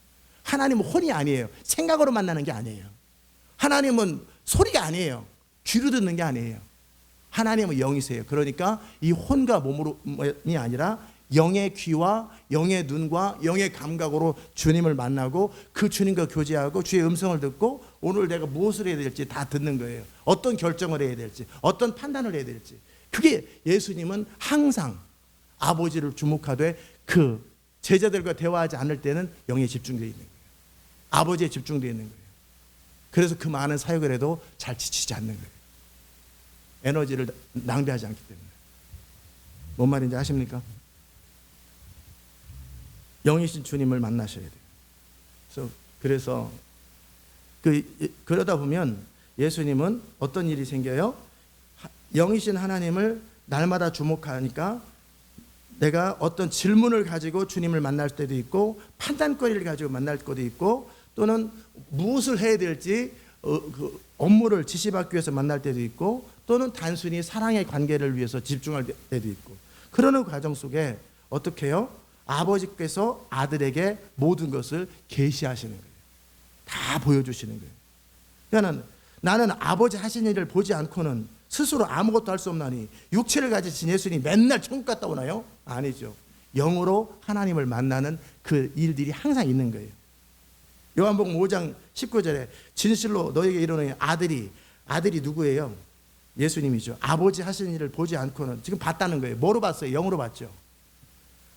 하나님은 혼이 아니에요. 생각으로 만나는 게 아니에요. 하나님은 소리가 아니에요. 귀로 듣는 게 아니에요. 하나님은 영이세요. 그러니까 이 혼과 몸이 아니라 영의 귀와 영의 눈과 영의 감각으로 주님을 만나고 그 주님과 교제하고 주의 음성을 듣고 오늘 내가 무엇을 해야 될지 다 듣는 거예요. 어떤 결정을 해야 될지, 어떤 판단을 해야 될지. 그게 예수님은 항상 아버지를 주목하되 그 제자들과 대화하지 않을 때는 영에 집중되어 있는 거예요. 아버지에 집중되어 있는 거예요. 그래서 그 많은 사역을 해도 잘 지치지 않는 거예요. 에너지를 낭비하지 않기 때문에. 뭔 말인지 아십니까? 영이신 주님을 만나셔야 돼요. 그래서 그러다 보면 예수님은 어떤 일이 생겨요? 영이신 하나님을 날마다 주목하니까 내가 어떤 질문을 가지고 주님을 만날 때도 있고 판단거리를 가지고 만날 때도 있고 또는 무엇을 해야 될지 그 업무를 지시받기 위해서 만날 때도 있고 또는 단순히 사랑의 관계를 위해서 집중할 때도 있고 그러는 과정 속에 어떻게 해요? 아버지께서 아들에게 모든 것을 계시하시는 거예요. 다 보여주시는 거예요. 그러니까 나는 아버지 하신 일을 보지 않고는 스스로 아무것도 할 수 없나니 육체를 가지신 예수님이 맨날 천국 갔다 오나요? 아니죠. 영으로 하나님을 만나는 그 일들이 항상 있는 거예요. 요한복음 5장 19절에 진실로 너에게 이르노니 아들이 누구예요? 예수님이죠. 아버지 하신 일을 보지 않고는 지금 봤다는 거예요. 뭐로 봤어요? 영으로 봤죠.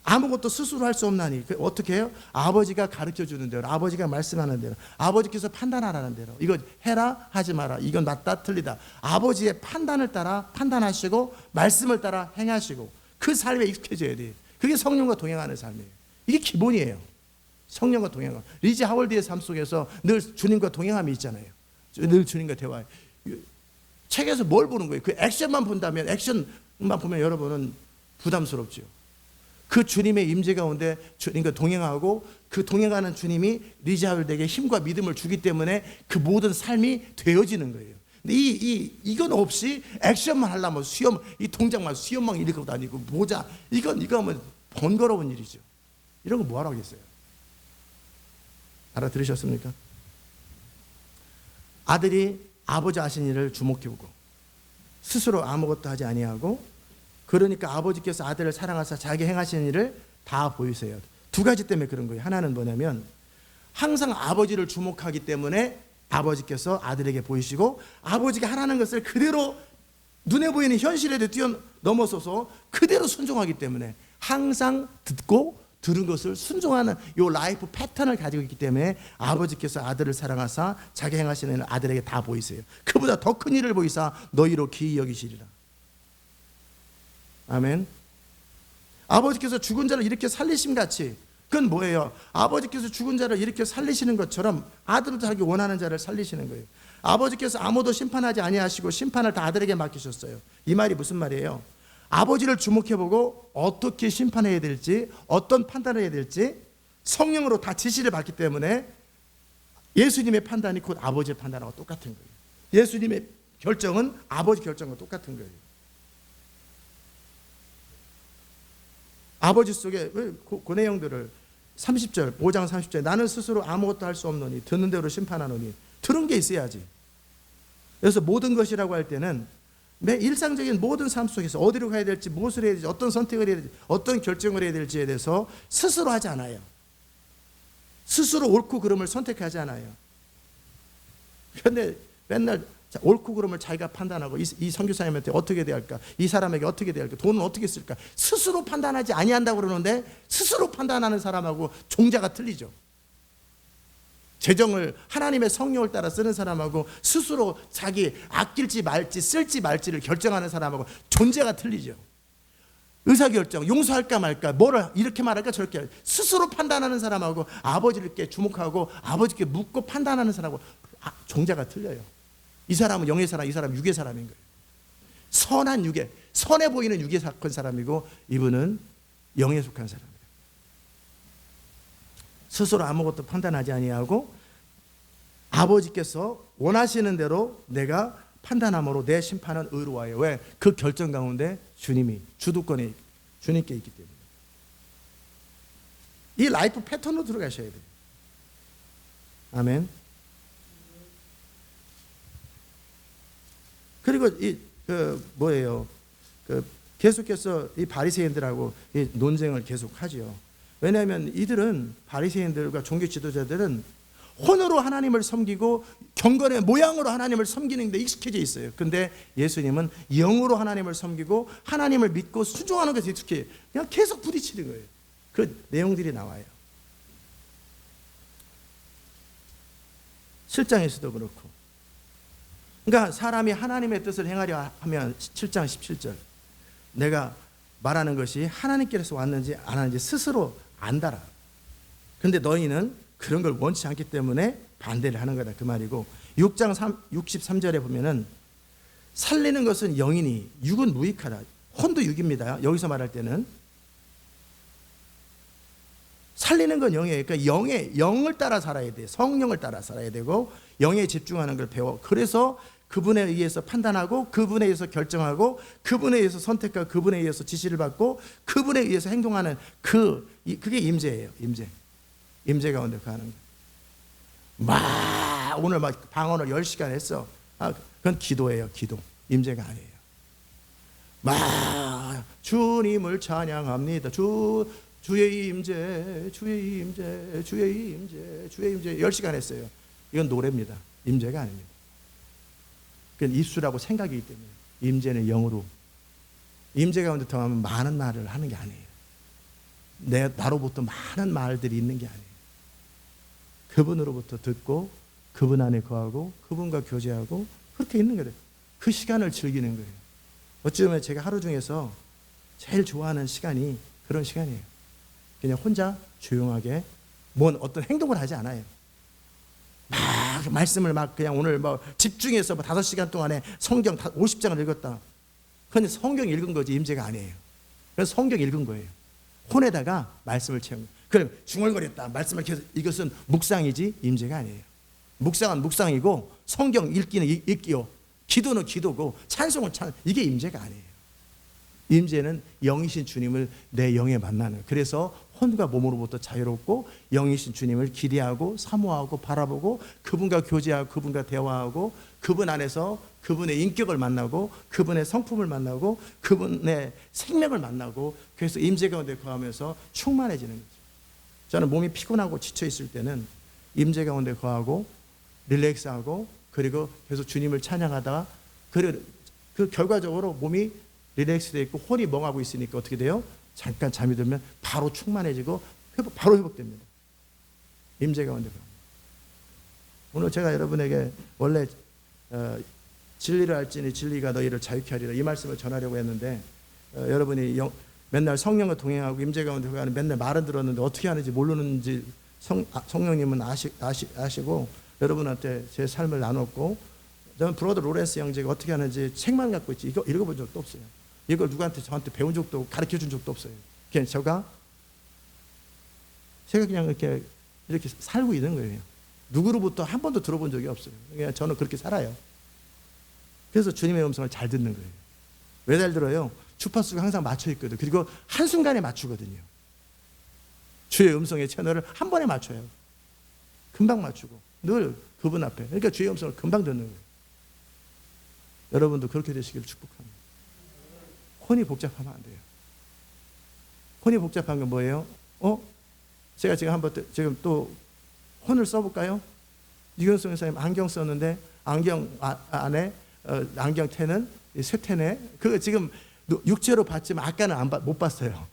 아무것도 스스로 할 수 없나니 어떻게 해요? 아버지가 가르쳐 주는 대로, 아버지가 말씀하는 대로, 아버지께서 판단하라는 대로 이거 해라 하지 마라 이건 맞다 틀리다 아버지의 판단을 따라 판단하시고 말씀을 따라 행하시고 그 삶에 익숙해져야 돼요. 그게 성령과 동행하는 삶이에요. 이게 기본이에요. 성령과 동행함. 리지 하월드의 삶 속에서 늘 주님과 동행함이 있잖아요. 늘 주님과 대화해. 책에서 뭘 보는 거예요? 그 액션만 본다면, 액션만 보면 여러분은 부담스럽죠. 그 주님의 임재 가운데 주님과 동행하고 그 동행하는 주님이 리지 하월드에게 힘과 믿음을 주기 때문에 그 모든 삶이 되어지는 거예요. 근데 이건 없이 액션만 하려면 이 동작만 수염만 읽고 다니고 모자 이거 하면 번거로운 일이죠. 이런 거 뭐하러 하겠어요? 알아들으셨습니까? 아들이 아버지 하신 일을 주목해보고 스스로 아무것도 하지 아니하고 그러니까 아버지께서 아들을 사랑하사 자기 행하시는 일을 다 보이세요. 두 가지 때문에 그런 거예요. 하나는 뭐냐면 항상 아버지를 주목하기 때문에 아버지께서 아들에게 보이시고 아버지가 하라는 것을 그대로 눈에 보이는 현실에도 뛰어넘어서서 그대로 순종하기 때문에 항상 듣고 들은 것을 순종하는 요 라이프 패턴을 가지고 있기 때문에 아버지께서 아들을 사랑하사 자기 행하시는 일을 아들에게 다 보이세요. 그보다 더 큰 일을 보이사 너희로 기이 여기시리라. 아멘. 아버지께서 죽은 자를 이렇게 살리심 같이 그건 뭐예요? 아버지께서 죽은 자를 이렇게 살리시는 것처럼 아들도 자기 원하는 자를 살리시는 거예요. 아버지께서 아무도 심판하지 아니하시고 심판을 다 아들에게 맡기셨어요. 이 말이 무슨 말이에요? 아버지를 주목해보고 어떻게 심판해야 될지 어떤 판단을 해야 될지 성령으로 다 지시를 받기 때문에 예수님의 판단이 곧 아버지의 판단하고 똑같은 거예요. 예수님의 결정은 아버지 결정과 똑같은 거예요. 아버지 속에 그 내용들을 30절 5장 30절에 나는 스스로 아무것도 할 수 없노니 듣는 대로 심판하노니 들은 게 있어야지. 그래서 모든 것이라고 할 때는 내 일상적인 모든 삶 속에서 어디로 가야 될지 무엇을 해야 될지 어떤 선택을 해야 될지 어떤 결정을 해야 될지에 대해서 스스로 하지 않아요. 스스로 옳고 그름을 선택하지 않아요. 그런데 맨날 옳고 그름을 자기가 판단하고 이 선교사님한테 어떻게 대할까 이 사람에게 어떻게 대할까 돈은 어떻게 쓸까 스스로 판단하지 아니한다고 그러는데 스스로 판단하는 사람하고 종자가 틀리죠. 재정을 하나님의 성령을 따라 쓰는 사람하고 스스로 자기 아낄지 말지 쓸지 말지를 결정하는 사람하고 존재가 틀리죠. 의사결정, 용서할까 말까, 뭐를 이렇게 말할까 저렇게 스스로 판단하는 사람하고 아버지께 주목하고 아버지께 묻고 판단하는 사람하고 존재가 틀려요. 이 사람은 영의 사람, 이 사람은 육의 사람인 거예요. 선한 육의, 선해 보이는 육의 속한 사람이고 이분은 영에 속한 사람이에요. 스스로 아무것도 판단하지 아니하고 아버지께서 원하시는 대로 내가 판단함으로 내 심판은 의로워요. 왜? 그 결정 가운데 주님이 주도권이 주님께 있기 때문에. 이 라이프 패턴으로 들어가셔야 돼요. 아멘. 그리고 계속해서 이 바리새인들하고 이 논쟁을 계속하죠. 왜냐하면 이들은 바리새인들과 종교 지도자들은 혼으로 하나님을 섬기고 경건의 모양으로 하나님을 섬기는 데 익숙해져 있어요. 근데 예수님은 영으로 하나님을 섬기고 하나님을 믿고 순종하는 것에 익숙해요. 그냥 계속 부딪히는 거예요. 그 내용들이 나와요. 7장에서도 그렇고. 그러니까 사람이 하나님의 뜻을 행하려 하면 7장 17절 내가 말하는 것이 하나님께서 왔는지 안 왔는지 스스로 안다라. 근데 너희는 그런 걸 원치 않기 때문에 반대를 하는 거다 그 말이고 6장 63절에 보면은 살리는 것은 영이니 육은 무익하다. 혼도 육입니다. 여기서 말할 때는 살리는 건 영이에요. 그러니까 영을 따라 살아야 돼. 성령을 따라 살아야 되고 영에 집중하는 걸 배워. 그래서 그분에 의해서 판단하고 그분에 의해서 결정하고 그분에 의해서 선택하고 그분에 의해서 지시를 받고 그분에 의해서 행동하는 그게 임재예요. 임재 가운데 가는 거예요. 오늘 막 방언을 10시간 했어. 그건 기도예요. 기도. 임재가 아니에요. 주님을 찬양합니다. 주의 임재, 주의 임재, 주의 임재, 주의 임재 10시간 했어요. 이건 노래입니다. 임재가 아닙니다. 그건 입술하고 생각이기 때문에 임재는 영으로 임재 가운데 들어가면 많은 말을 하는 게 아니에요. 나로부터 많은 말들이 있는 게 아니에요. 그분으로부터 듣고 그분 안에 거하고 그분과 교제하고 그렇게 있는 거예요. 그 시간을 즐기는 거예요. 어쩌면 제가 하루 중에서 제일 좋아하는 시간이 그런 시간이에요. 그냥 혼자 조용하게 어떤 행동을 하지 않아요. 말씀을 그냥 오늘 집중해서 5시간 동안에 성경 50장을 읽었다. 그건 성경 읽은 거지 임재가 아니에요. 그래서 성경 읽은 거예요. 혼에다가 말씀을 채운 거예요. 그럼 중얼거렸다. 말씀을 계속 이것은 묵상이지 임재가 아니에요. 묵상은 묵상이고 성경 읽기는 읽기요. 기도는 기도고 찬송은 이게 임재가 아니에요. 임재는 영이신 주님을 내 영에 만나는 거예요. 그래서 혼과 몸으로부터 자유롭고 영이신 주님을 기대하고 사모하고 바라보고 그분과 교제하고 그분과 대화하고 그분 안에서 그분의 인격을 만나고 그분의 성품을 만나고 그분의 생명을 만나고 그래서 임재 가운데 거하면서 충만해지는 거죠. 저는 몸이 피곤하고 지쳐 있을 때는 임재 가운데 거하고 릴렉스하고 그리고 계속 주님을 찬양하다가 그 결과적으로 몸이 릴렉스되어 있고 혼이 멍하고 있으니까 어떻게 돼요? 잠깐 잠이 들면 바로 충만해지고 바로 회복됩니다. 임재 가운데. 오늘 제가 여러분에게 원래 진리를 알지니 진리가 너희를 자유케 하리라 이 말씀을 전하려고 했는데 여러분이 맨날 성령과 동행하고 임재 가운데 가는 맨날 말은 들었는데 어떻게 하는지 모르는지 성령님은 아시고 여러분한테 제 삶을 나눴고 저는 브로더 로렌스 형제가 어떻게 하는지 책만 갖고 있지 이거 읽어본 적도 없어요. 이걸 누구한테 저한테 배운 적도 없고 가르쳐 준 적도 없어요. 그냥 제가 그냥 이렇게 살고 있는 거예요. 누구로부터 한 번도 들어본 적이 없어요. 그냥 저는 그렇게 살아요. 그래서 주님의 음성을 잘 듣는 거예요. 왜 잘 들어요? 주파수가 항상 맞춰 있거든요. 그리고 한순간에 맞추거든요. 주의 음성의 채널을 한 번에 맞춰요. 금방 맞추고 늘 그분 앞에. 그러니까 주의 음성을 금방 듣는 거예요. 여러분도 그렇게 되시기를 축복합니다. 혼이 복잡하면 안 돼요. 혼이 복잡한 건 뭐예요? 제가 지금 지금 또 혼을 써볼까요? 유경성 선생님 안경 썼는데 안경 안에 안경테는 쇠테네. 그거 지금 육체로 봤지만 아까는 못 봤어요.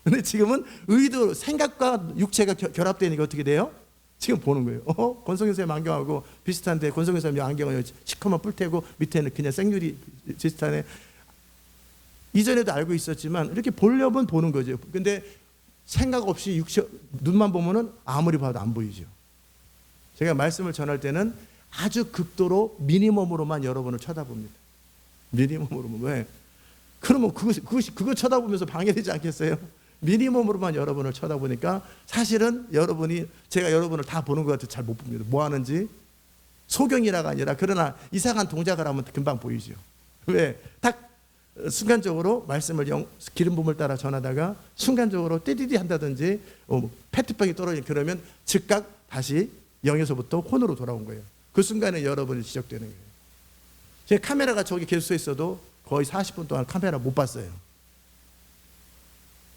근데 지금은 생각과 육체가 결합되니까 어떻게 돼요? 지금 보는 거예요. 권성현 선생님 안경하고 비슷한데 권성현 선생님 안경은 시커먼 뿔테고 밑에는 그냥 생유리 비슷하네. 이전에도 알고 있었지만 이렇게 보려면 보는 거죠. 근데 생각 없이 눈만 보면은 아무리 봐도 안 보이죠. 제가 말씀을 전할 때는 아주 극도로 미니멈으로만 여러분을 쳐다봅니다. 미니멈으로만. 왜? 그러면 그거 쳐다보면서 방해되지 않겠어요? 미니멈으로만 여러분을 쳐다보니까 사실은 제가 여러분을 다 보는 것 같아도 잘 못 봅니다. 뭐 하는지. 소경이라가 아니라 그러나 이상한 동작을 하면 금방 보이죠. 왜? 딱 순간적으로 말씀을 기름 부음을 따라 전하다가 순간적으로 띠디디 한다든지 페트병이 떨어지면 그러면 즉각 다시 0에서부터 혼으로 돌아온 거예요. 그 순간에 여러분이 지적되는 거예요. 제 카메라가 저기 계속 서 있어도 거의 40분 동안 카메라 못 봤어요.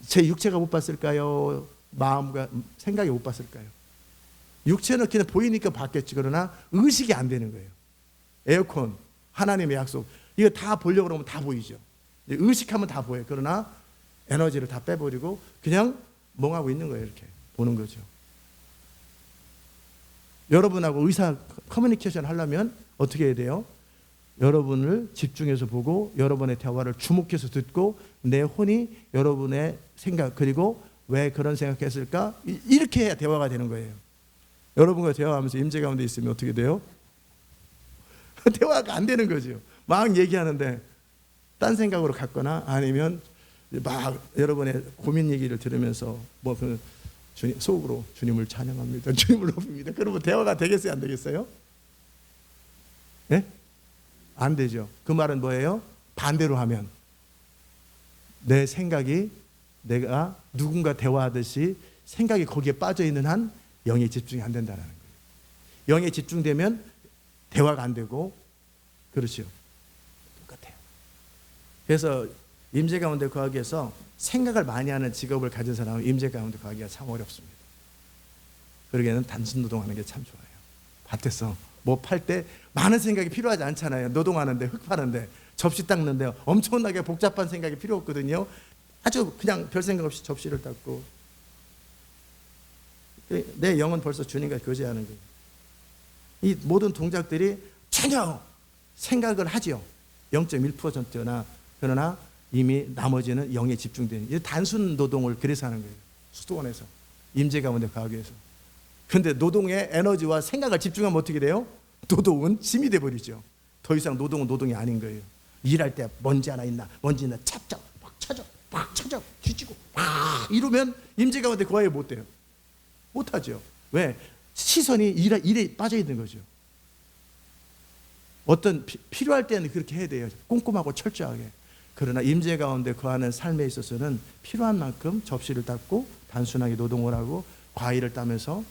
제 육체가 못 봤을까요? 마음과 생각이 못 봤을까요? 육체는 그냥 보이니까 봤겠지. 그러나 의식이 안 되는 거예요. 에어컨, 하나님의 약속, 이거 다 보려고 그러면 다 보이죠. 의식하면 다 보여요. 그러나 에너지를 다 빼버리고 그냥 멍하고 있는 거예요. 이렇게 보는 거죠. 여러분하고 의사 커뮤니케이션 하려면 어떻게 해야 돼요? 여러분을 집중해서 보고 여러분의 대화를 주목해서 듣고 내 혼이 여러분의 생각 그리고 왜 그런 생각했을까? 이렇게 해야 대화가 되는 거예요. 여러분과 대화하면서 임재 가운데 있으면 어떻게 돼요? 대화가 안 되는 거죠. 막 얘기하는데 딴 생각으로 갔거나 아니면 막 여러분의 고민 얘기를 들으면서 주님, 속으로 주님을 찬양합니다. 주님을 높입니다. 그러면 대화가 되겠어요? 안 되겠어요? 네? 안 되죠. 그 말은 뭐예요? 반대로 하면 내 생각이 내가 누군가 대화하듯이 생각이 거기에 빠져있는 한 영에 집중이 안 된다는 거예요. 영에 집중되면 대화가 안 되고 그렇죠. 똑같아요. 그래서 임재 가운데 거하기 위해서 생각을 많이 하는 직업을 가진 사람은 임재 가운데 거하기가 참 어렵습니다. 그러기에는 단순 노동하는 게 참 좋아요. 밭에서 뭐 팔 때 많은 생각이 필요하지 않잖아요. 노동하는데 흙 파는데 접시 닦는데 엄청나게 복잡한 생각이 필요 없거든요. 아주 그냥 별 생각 없이 접시를 닦고 내 영은 벌써 주님과 교제하는 거예요. 이 모든 동작들이 전혀 생각을 하죠. 0.1%나 그러나 이미 나머지는 영에 집중되는 단순 노동을 그래서 하는 거예요. 수도원에서 임재 가운데 가기 위해서. 그런데 노동의 에너지와 생각을 집중하면 어떻게 돼요? 노동은 짐이 돼버리죠. 더 이상 노동은 노동이 아닌 거예요. 일할 때 먼지 하나 있나 먼지 있나 찾자 막 찾아 뒤지고 막 이러면 임재 가운데 거의 못 돼요. 못하죠. 왜? 시선이 일에 빠져 있는 거죠. 어떤 필요할 때는 그렇게 해야 돼요. 꼼꼼하고 철저하게. 그러나 임재 가운데 거하는 삶에 있어서는 필요한 만큼 접시를 닦고 단순하게 노동을 하고 과일을 따면서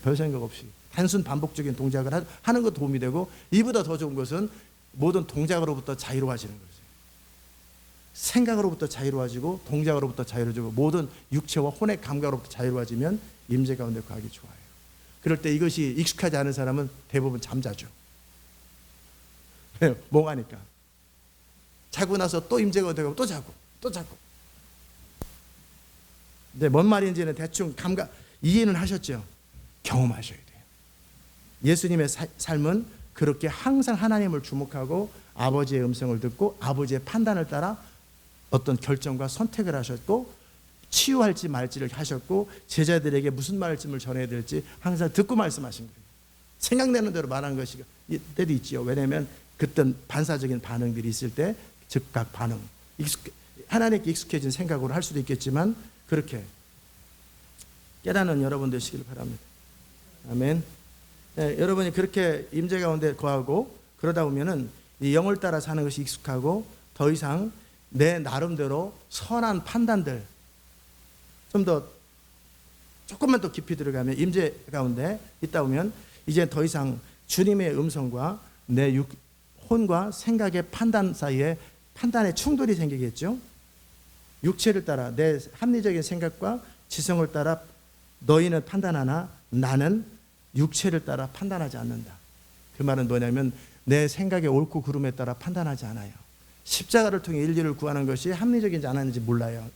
별 생각 없이 단순 반복적인 동작을 하는 것 도움이 되고 이보다 더 좋은 것은 모든 동작으로부터 자유로워지는 거죠. 생각으로부터 자유로워지고 동작으로부터 자유로워지고 모든 육체와 혼의 감각으로부터 자유로워지면 임재 가운데 거하기 좋아요. 그럴 때 이것이 익숙하지 않은 사람은 대부분 잠자죠. 왜요? 멍하니까. 자고 나서 또 임재 가운데 가고 또 자고. 근데 뭔 말인지는 대충 감각 이해는 하셨죠? 경험하셔야 돼요. 예수님의 삶은 그렇게 항상 하나님을 주목하고 아버지의 음성을 듣고 아버지의 판단을 따라 어떤 결정과 선택을 하셨고 치유할지 말지를 하셨고 제자들에게 무슨 말씀을 전해야 될지 항상 듣고 말씀하신 거예요. 생각나는 대로 말한 것이 때도 있지요. 왜냐하면 그때 반사적인 반응들이 있을 때 즉각 반응. 하나님께 익숙해진 생각으로 할 수도 있겠지만 그렇게 깨닫는 여러분 되시길 바랍니다. 아멘. 네, 여러분이 그렇게 임재 가운데 거하고 그러다 보면은 이 영을 따라 사는 것이 익숙하고 더 이상 내 나름대로 선한 판단들 조금만 더 깊이 들어가면 임재 가운데 있다 보면 이제 더 이상 주님의 음성과 내 혼과 생각의 판단 사이에 판단의 충돌이 생기겠죠. 육체를 따라 내 합리적인 생각과 지성을 따라 너희는 판단하나 나는 육체를 따라 판단하지 않는다. 그 말은 뭐냐면 내 생각의 옳고 그름에 따라 판단하지 않아요. 십자가를 통해 인류를 구하는 것이 합리적인지 안 하는지 몰라요.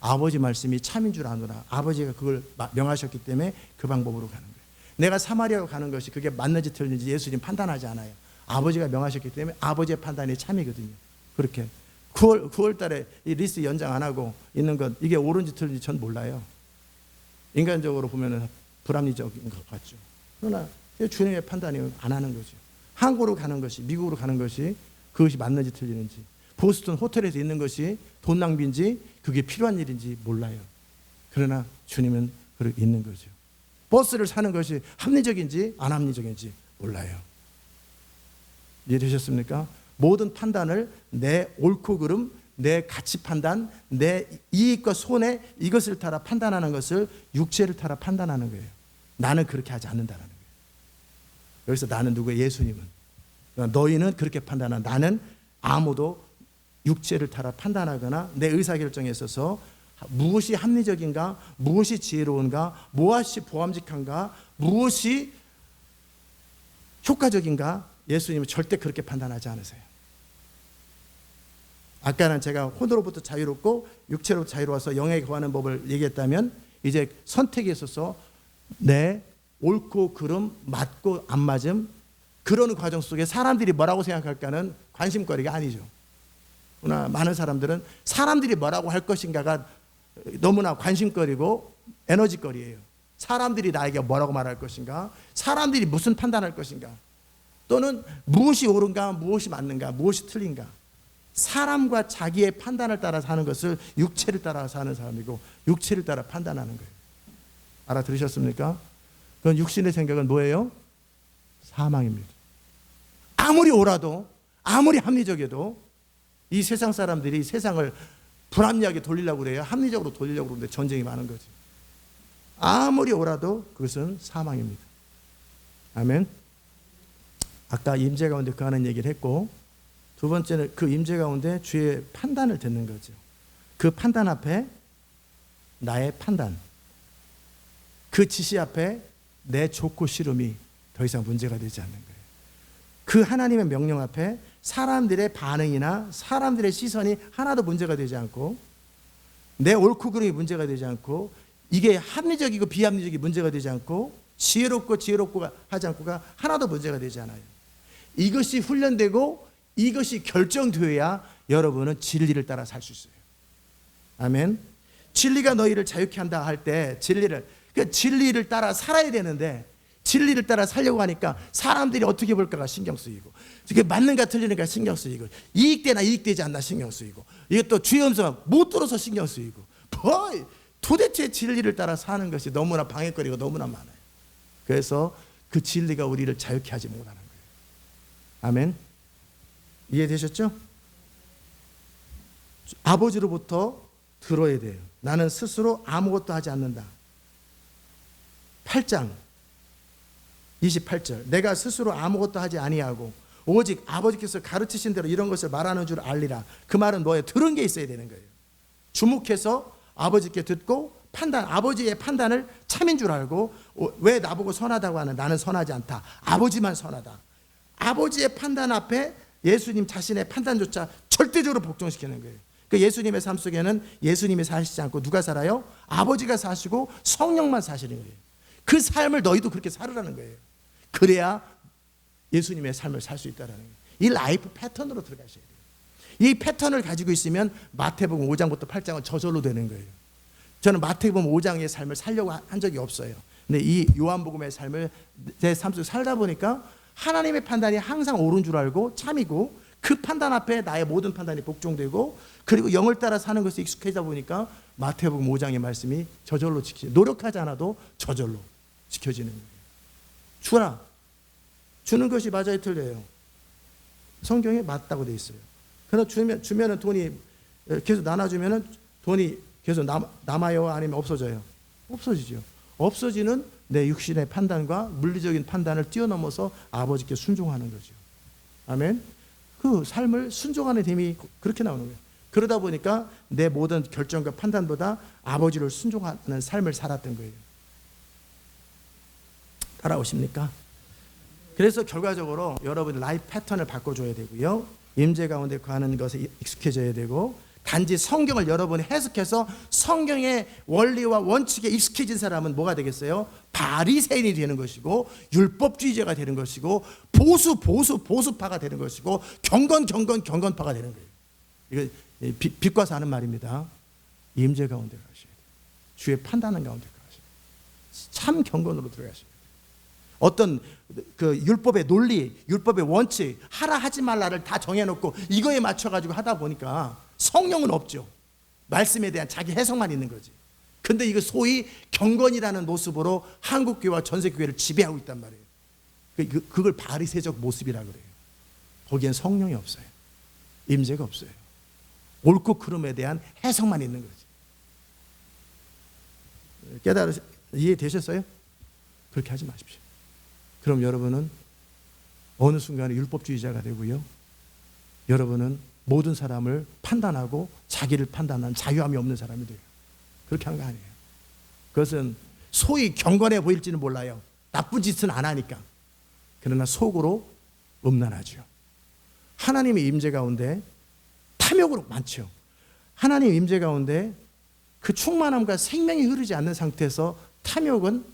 아버지 말씀이 참인 줄 아노라. 아버지가 그걸 명하셨기 때문에 그 방법으로 가는 거예요. 내가 사마리아로 가는 것이 그게 맞는지 틀린지 예수님 판단하지 않아요. 아버지가 명하셨기 때문에 아버지의 판단이 참이거든요. 그렇게 9월 달에 이 리스트 연장 안 하고 있는 건 이게 옳은지 틀린지 전 몰라요. 인간적으로 보면 불합리적인 것 같죠. 그러나 주님의 판단이 안 하는 거죠. 한국으로 가는 것이, 미국으로 가는 것이 그것이 맞는지 틀리는지, 보스턴 호텔에서 있는 것이 돈 낭비인지 그게 필요한 일인지 몰라요. 그러나 주님은 그렇게 있는 거죠. 버스를 사는 것이 합리적인지 안 합리적인지 몰라요. 이해되셨습니까? 모든 판단을 내 옳고 그름, 내 가치 판단, 내 이익과 손해 이것을 따라 판단하는 것을 육체를 따라 판단하는 거예요. 나는 그렇게 하지 않는다는 거예요. 여기서 나는 누구예요? 예수님은. 너희는 그렇게 판단하나 나는 아무도 육체를 따라 판단하거나 내 의사결정에 있어서 무엇이 합리적인가, 무엇이 지혜로운가, 무엇이 보람직한가, 무엇이 효과적인가, 예수님은 절대 그렇게 판단하지 않으세요. 아까는 제가 혼으로부터 자유롭고 육체로부터 자유로워서 영에 거하는 법을 얘기했다면 이제 선택에 있어서 내 옳고 그름, 맞고 안 맞음, 그런 과정 속에 사람들이 뭐라고 생각할까는 관심거리가 아니죠. 그러나 많은 사람들은 사람들이 뭐라고 할 것인가가 너무나 관심거리고 에너지거리예요. 사람들이 나에게 뭐라고 말할 것인가, 사람들이 무슨 판단할 것인가, 또는 무엇이 옳은가, 무엇이 맞는가, 무엇이 틀린가. 사람과 자기의 판단을 따라 사는 것을 육체를 따라 사는 사람이고 육체를 따라 판단하는 거예요. 알아들으셨습니까? 그건 육신의 생각은 뭐예요? 사망입니다. 아무리 옳아도 아무리 합리적이어도 이 세상 사람들이 세상을 불합리하게 돌리려고 그래요. 합리적으로 돌리려고 그러는데 전쟁이 많은 거지. 아무리 옳아도 그것은 사망입니다. 아멘. 아까 임재 가운데 그 하는 얘기를 했고, 두 번째는 그 임재 가운데 주의 판단을 듣는 거죠. 그 판단 앞에 나의 판단, 그 지시 앞에 내 좋고 싫음이 더 이상 문제가 되지 않는 거예요. 그 하나님의 명령 앞에 사람들의 반응이나 사람들의 시선이 하나도 문제가 되지 않고, 내 옳고 그름이 문제가 되지 않고, 이게 합리적이고 비합리적이 문제가 되지 않고, 지혜롭고 하지 않고가 하나도 문제가 되지 않아요. 이것이 훈련되고 이것이 결정되어야 여러분은 진리를 따라 살 수 있어요. 아멘. 진리가 너희를 자유케 한다 할 때 진리를 따라 살아야 되는데, 진리를 따라 살려고 하니까 사람들이 어떻게 볼까가 신경 쓰이고, 이게 맞는가 틀리는가 신경 쓰이고, 이익되나 이익되지 않나 신경 쓰이고, 이게 또 주의 음성 못 들어서 신경 쓰이고, 도대체 진리를 따라 사는 것이 너무나 방해거리가 너무나 많아요. 그래서 그 진리가 우리를 자유케 하지 못하는 거예요. 아멘. 이해되셨죠? 아버지로부터 들어야 돼요. 나는 스스로 아무것도 하지 않는다. 8장 28절, 내가 스스로 아무것도 하지 아니하고 오직 아버지께서 가르치신 대로 이런 것을 말하는 줄 알리라. 그 말은 뭐예요? 들은 게 있어야 되는 거예요. 주목해서 아버지께 듣고 아버지의 판단을 참인 줄 알고, 왜 나보고 선하다고 하는, 나는 선하지 않다. 아버지만 선하다. 아버지의 판단 앞에 예수님 자신의 판단조차 절대적으로 복종시키는 거예요. 그 예수님의 삶 속에는 예수님이 사시지 않고 누가 살아요? 아버지가 사시고 성령만 사시는 거예요. 그 삶을 너희도 그렇게 살으라는 거예요. 그래야 예수님의 삶을 살 수 있다는 거예요. 이 라이프 패턴으로 들어가셔야 돼요. 이 패턴을 가지고 있으면 마태복음 5장부터 8장은 저절로 되는 거예요. 저는 마태복음 5장의 삶을 살려고 한 적이 없어요. 근데 이 요한복음의 삶을 제 삶 속에 살다 보니까 하나님의 판단이 항상 옳은 줄 알고 참이고, 그 판단 앞에 나의 모든 판단이 복종되고, 그리고 영을 따라 사는 것에 익숙해져 보니까 마태복음 5장의 말씀이 저절로 노력하지 않아도 저절로 지켜지는 거예요. 주라. 주는 것이 맞아요, 틀려요? 성경에 맞다고 돼 있어요. 그러나 주면은 돈이 계속 나눠주면은 돈이 계속 남아요, 아니면 없어져요? 없어지죠. 없어지는 내 육신의 판단과 물리적인 판단을 뛰어넘어서 아버지께 순종하는 거죠. 아멘. 그 삶을 순종하는 힘이 그렇게 나오는 거예요. 그러다 보니까 내 모든 결정과 판단보다 아버지를 순종하는 삶을 살았던 거예요. 따라오십니까? 그래서 결과적으로 여러분 라이프 패턴을 바꿔줘야 되고요. 임재 가운데 거하는 것에 익숙해져야 되고, 단지 성경을 여러분이 해석해서 성경의 원리와 원칙에 익숙해진 사람은 뭐가 되겠어요? 바리새인이 되는 것이고 율법주의자가 되는 것이고 보수파가 되는 것이고 경건파가 되는 거예요. 이거 빛과서 하는 말입니다. 임재 가운데 가셔야 돼요. 주의 판단하는 가운데 가셔야 돼요. 참 경건으로 들어가셔야 돼요. 어떤 그 율법의 논리, 율법의 원칙, 하라 하지 말라를 다 정해놓고 이거에 맞춰가지고 하다 보니까 성령은 없죠. 말씀에 대한 자기 해석만 있는 거지. 근데 이거 소위 경건이라는 모습으로 한국교회와 전세교회를 지배하고 있단 말이에요. 그걸 바리새적 모습이라고 그래요. 거기엔 성령이 없어요. 임재가 없어요. 옳고 그름에 대한 해석만 있는 거지. 이해되셨어요? 그렇게 하지 마십시오. 그럼 여러분은 어느 순간에 율법주의자가 되고요. 여러분은 모든 사람을 판단하고 자기를 판단하는 자유함이 없는 사람이 돼요. 그렇게 하는 거 아니에요. 그것은 소위 경건해 보일지는 몰라요. 나쁜 짓은 안 하니까. 그러나 속으로 음란하죠. 하나님의 임재 가운데 탐욕으로 많죠. 하나님의 임재 가운데 그 충만함과 생명이 흐르지 않는 상태에서 탐욕은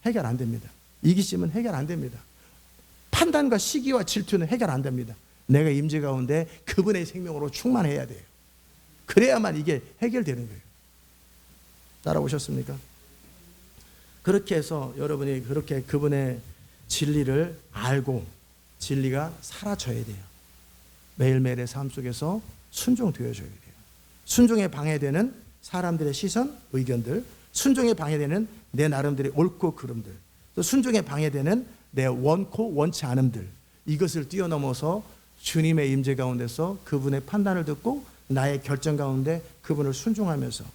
해결 안 됩니다. 이기심은 해결 안 됩니다. 판단과 시기와 질투는 해결 안 됩니다. 내가 임재 가운데 그분의 생명으로 충만해야 돼요. 그래야만 이게 해결되는 거예요. 따라오셨습니까? 그렇게 해서 여러분이 그렇게 그분의 진리를 알고 진리가 사라져야 돼요. 매일매일의 삶 속에서 순종되어져야 돼요. 순종에 방해되는 사람들의 시선, 의견들, 순종에 방해되는 내 나름대로의 옳고 그름들, 또 순종에 방해되는 내 원코 원치 않음들, 이것을 뛰어넘어서 주님의 임재 가운데서 그분의 판단을 듣고 나의 결정 가운데 그분을 순종하면서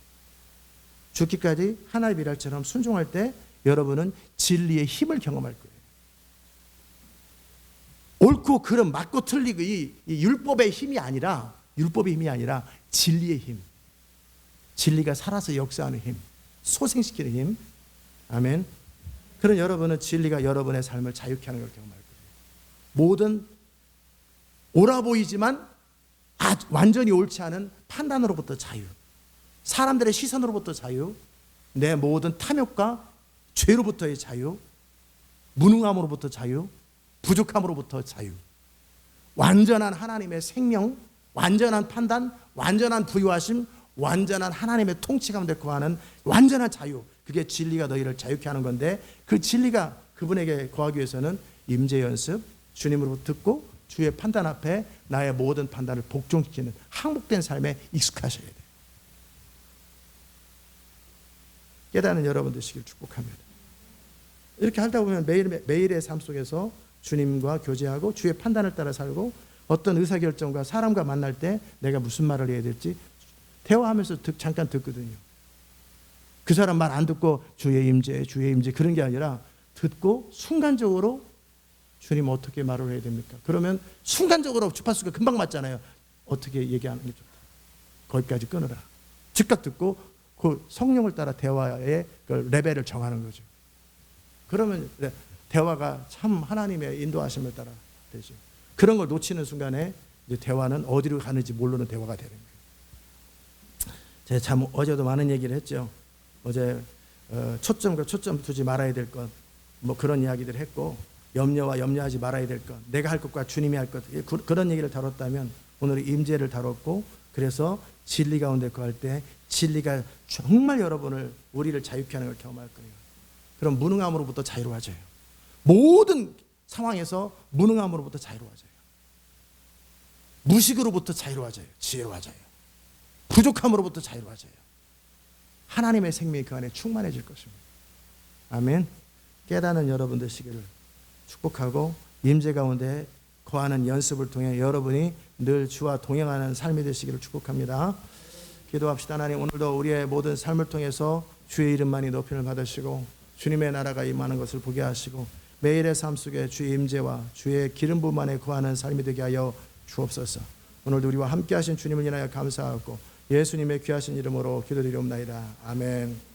죽기까지 하나의 비랄처럼 순종할 때 여러분은 진리의 힘을 경험할 거예요. 옳고 그름, 맞고 틀리고 이 율법의 힘이 아니라 진리의 힘, 진리가 살아서 역사하는 힘, 소생시키는 힘. 아멘. 그런 여러분은 진리가 여러분의 삶을 자유케 하는 걸 경험할 거예요. 모든 옳아 보이지만 완전히 옳지 않은 판단으로부터 자유, 사람들의 시선으로부터 자유, 내 모든 탐욕과 죄로부터의 자유, 무능함으로부터 자유, 부족함으로부터 자유, 완전한 하나님의 생명, 완전한 판단, 완전한 부유하심, 완전한 하나님의 통치 가운데 거하는 완전한 자유, 그게 진리가 너희를 자유케 하는 건데, 그 진리가 그분에게 거하기 위해서는 임재 연습, 주님으로부터 듣고 주의 판단 앞에 나의 모든 판단을 복종시키는 항복된 삶에 익숙하셔야 돼요. 깨닫는 여러분 되시길 축복합니다. 이렇게 하다 보면 매일의 삶 속에서 주님과 교제하고 주의 판단을 따라 살고, 어떤 의사결정과 사람과 만날 때 내가 무슨 말을 해야 될지 대화하면서 잠깐 듣거든요. 그 사람 말 안 듣고 주의 임재 그런 게 아니라 듣고 순간적으로 주님 어떻게 말을 해야 됩니까? 그러면 순간적으로 주파수가 금방 맞잖아요. 어떻게 얘기하는 게 좋다. 거기까지 끊어라. 즉각 듣고 그 성령을 따라 대화의 그 레벨을 정하는 거죠. 그러면 대화가 참 하나님의 인도하심을 따라 되죠. 그런 걸 놓치는 순간에 이제 대화는 어디로 가는지 모르는 대화가 되는 거예요. 제가 참 어제도 많은 얘기를 했죠. 어제 초점과 초점 두지 말아야 될 것, 뭐 그런 이야기들 했고, 염려와 염려하지 말아야 될 것, 내가 할 것과 주님이 할 것, 그런 얘기를 다뤘다면 오늘은 임재를 다뤘고, 그래서 진리 가운데 거할 때 진리가 정말 여러분을, 우리를 자유케 하는 걸 경험할 거예요. 그럼 무능함으로부터 자유로워져요. 모든 상황에서 무능함으로부터 자유로워져요. 무식으로부터 자유로워져요. 지혜로워져요. 부족함으로부터 자유로워져요. 하나님의 생명이 그 안에 충만해질 것입니다. 아멘. 깨닫는 여러분 되시기를 축복하고, 임재 가운데 거하는 연습을 통해 여러분이 늘 주와 동행하는 삶이 되시기를 축복합니다. 기도합시다. 하나님, 오늘도 우리의 모든 삶을 통해서 주의 이름만이 높임을 받으시고 주님의 나라가 임하는 것을 보게 하시고, 매일의 삶 속에 주의 임재와 주의 기름 부음 안에 거하는 삶이 되게 하여 주옵소서. 오늘도 우리와 함께 하신 주님을 인하여 감사하고 예수님의 귀하신 이름으로 기도드리옵나이다. 아멘.